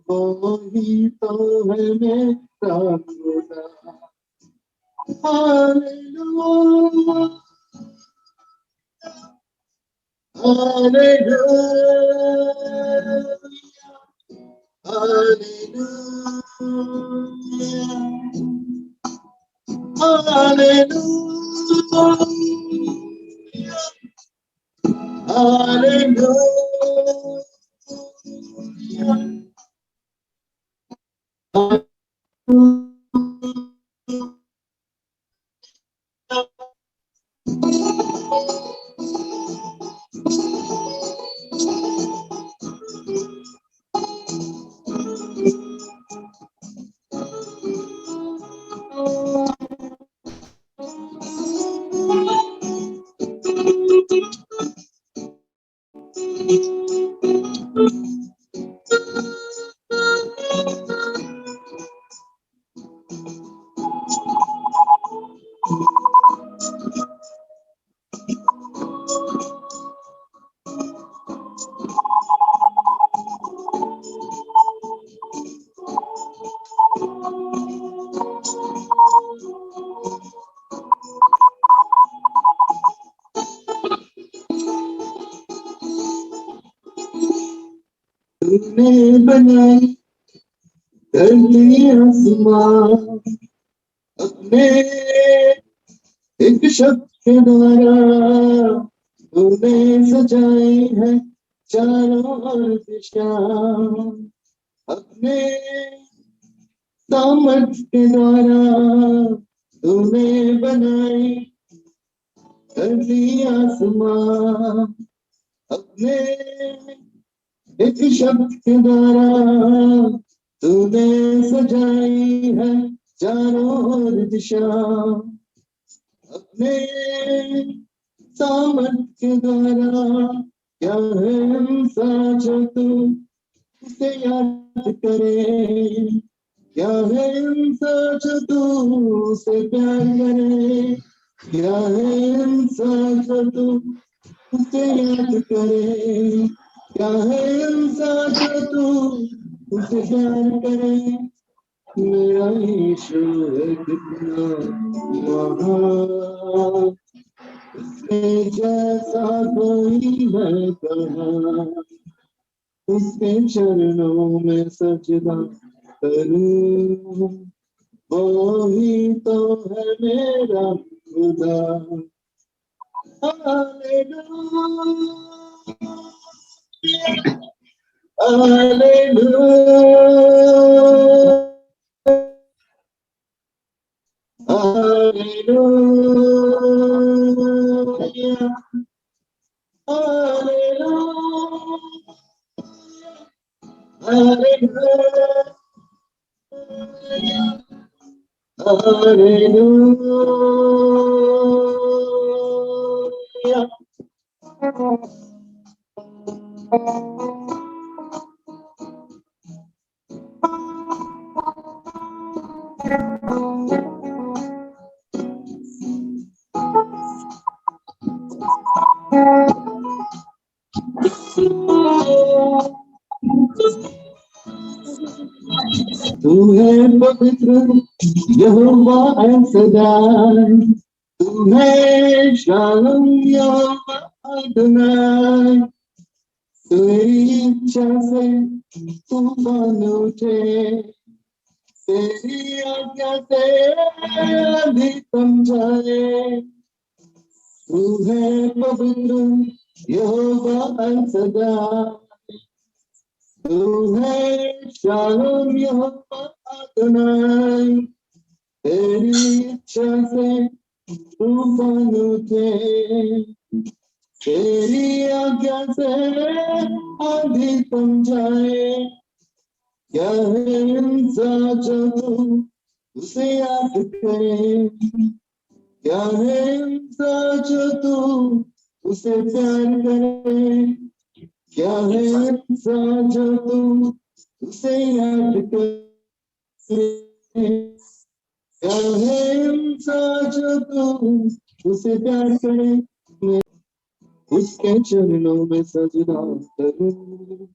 वो ही तो है मेरा खुदा। Hallelujah, hallelujah, hallelujah, hallelujah. तूने बनाई धरती आसमान अपने एक शब्द के द्वारा, तूने सजाई है चारों ओर दिशा, अपने सामर्थ के द्वारा तूने बनाई धरती आसमान, अपने एक शब्द के द्वारा तूने सजाई है चारों ओर दिशा, अपने सामर्थ के द्वारा। क्या है इंसान जो तू उसे याद करे, क्या है इंसान जो तू उसे प्यार करे, क्या है इंसान जो तू उसे याद करे, क्या है इंसान जो तू उसे प्यार करे। मेरा यीशु है कितना महान, उसके जैसा कोई है कहाँ, उसके चरणों में सजदा करूं, वो ही तो है मेरा खुदा। तू है पवित्र यहोवा सदाई, तू है शालोम यहोवा अदोनाई, तेरी इच्छा से तूफान उठे, तेरी आज्ञा से आंधी थम जाए। तू है पवित्र यहोवा अल-सदा, तू है शालोम यहोवा अदोनाई। तेरी इच्छा से तूफान उठे, तेरी आज्ञा से आंधी थम जाए। क्या है इंसान जो तू उसे याद करे, क्या है इंसान जो तू उसे प्यार करे, क्या है इंसान जो तू उसे याद करे, क्या है इंसान जो तू उसे प्यार करे। उसके चरणों में सजदा करूं,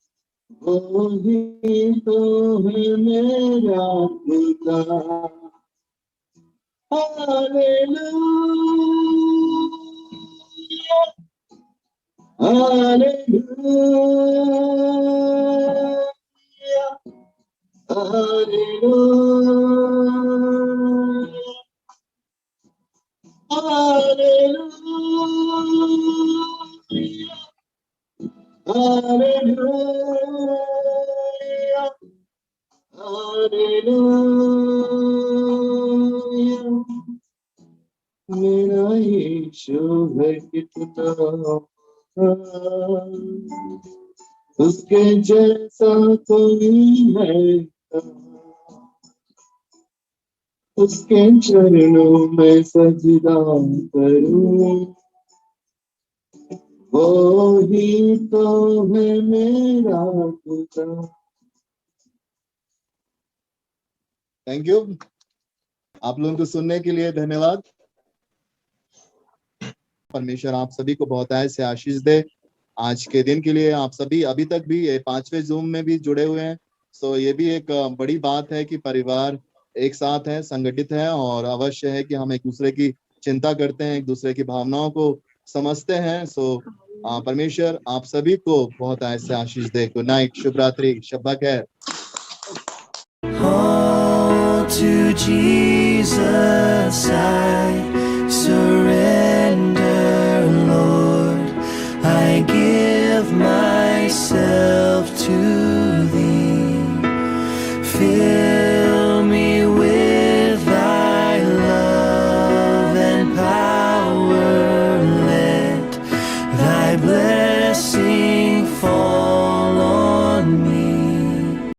वही तो है मेरा खुदा। Hallelujah, hallelujah, hallelujah, hallelujah, hallelujah, hallelujah. मेरा यीशु है कितना महान, उसके जैसा कोई है कहाँ। उसके चरणों में सजदा करूं, वो ही तो है मेरा खुदा। Thank you. आप लोगों को सुनने के लिए धन्यवाद। परमेश्वर आप सभी को बहुत से आशीष दे। आज के दिन के लिए आप सभी अभी तक भी ये 5वें जूम में भी जुड़े हुए हैं, सो ये भी एक बड़ी बात है कि परिवार एक साथ है, संगठित है, और अवश्य है कि हम एक दूसरे की चिंता करते हैं, एक दूसरे की भावनाओं को समझते हैं। सो परमेश्वर आप सभी को बहुत ऐसे आशीष दे। गुड नाइट, शुभ रात्रि, शब्बा खैर। To Jesus I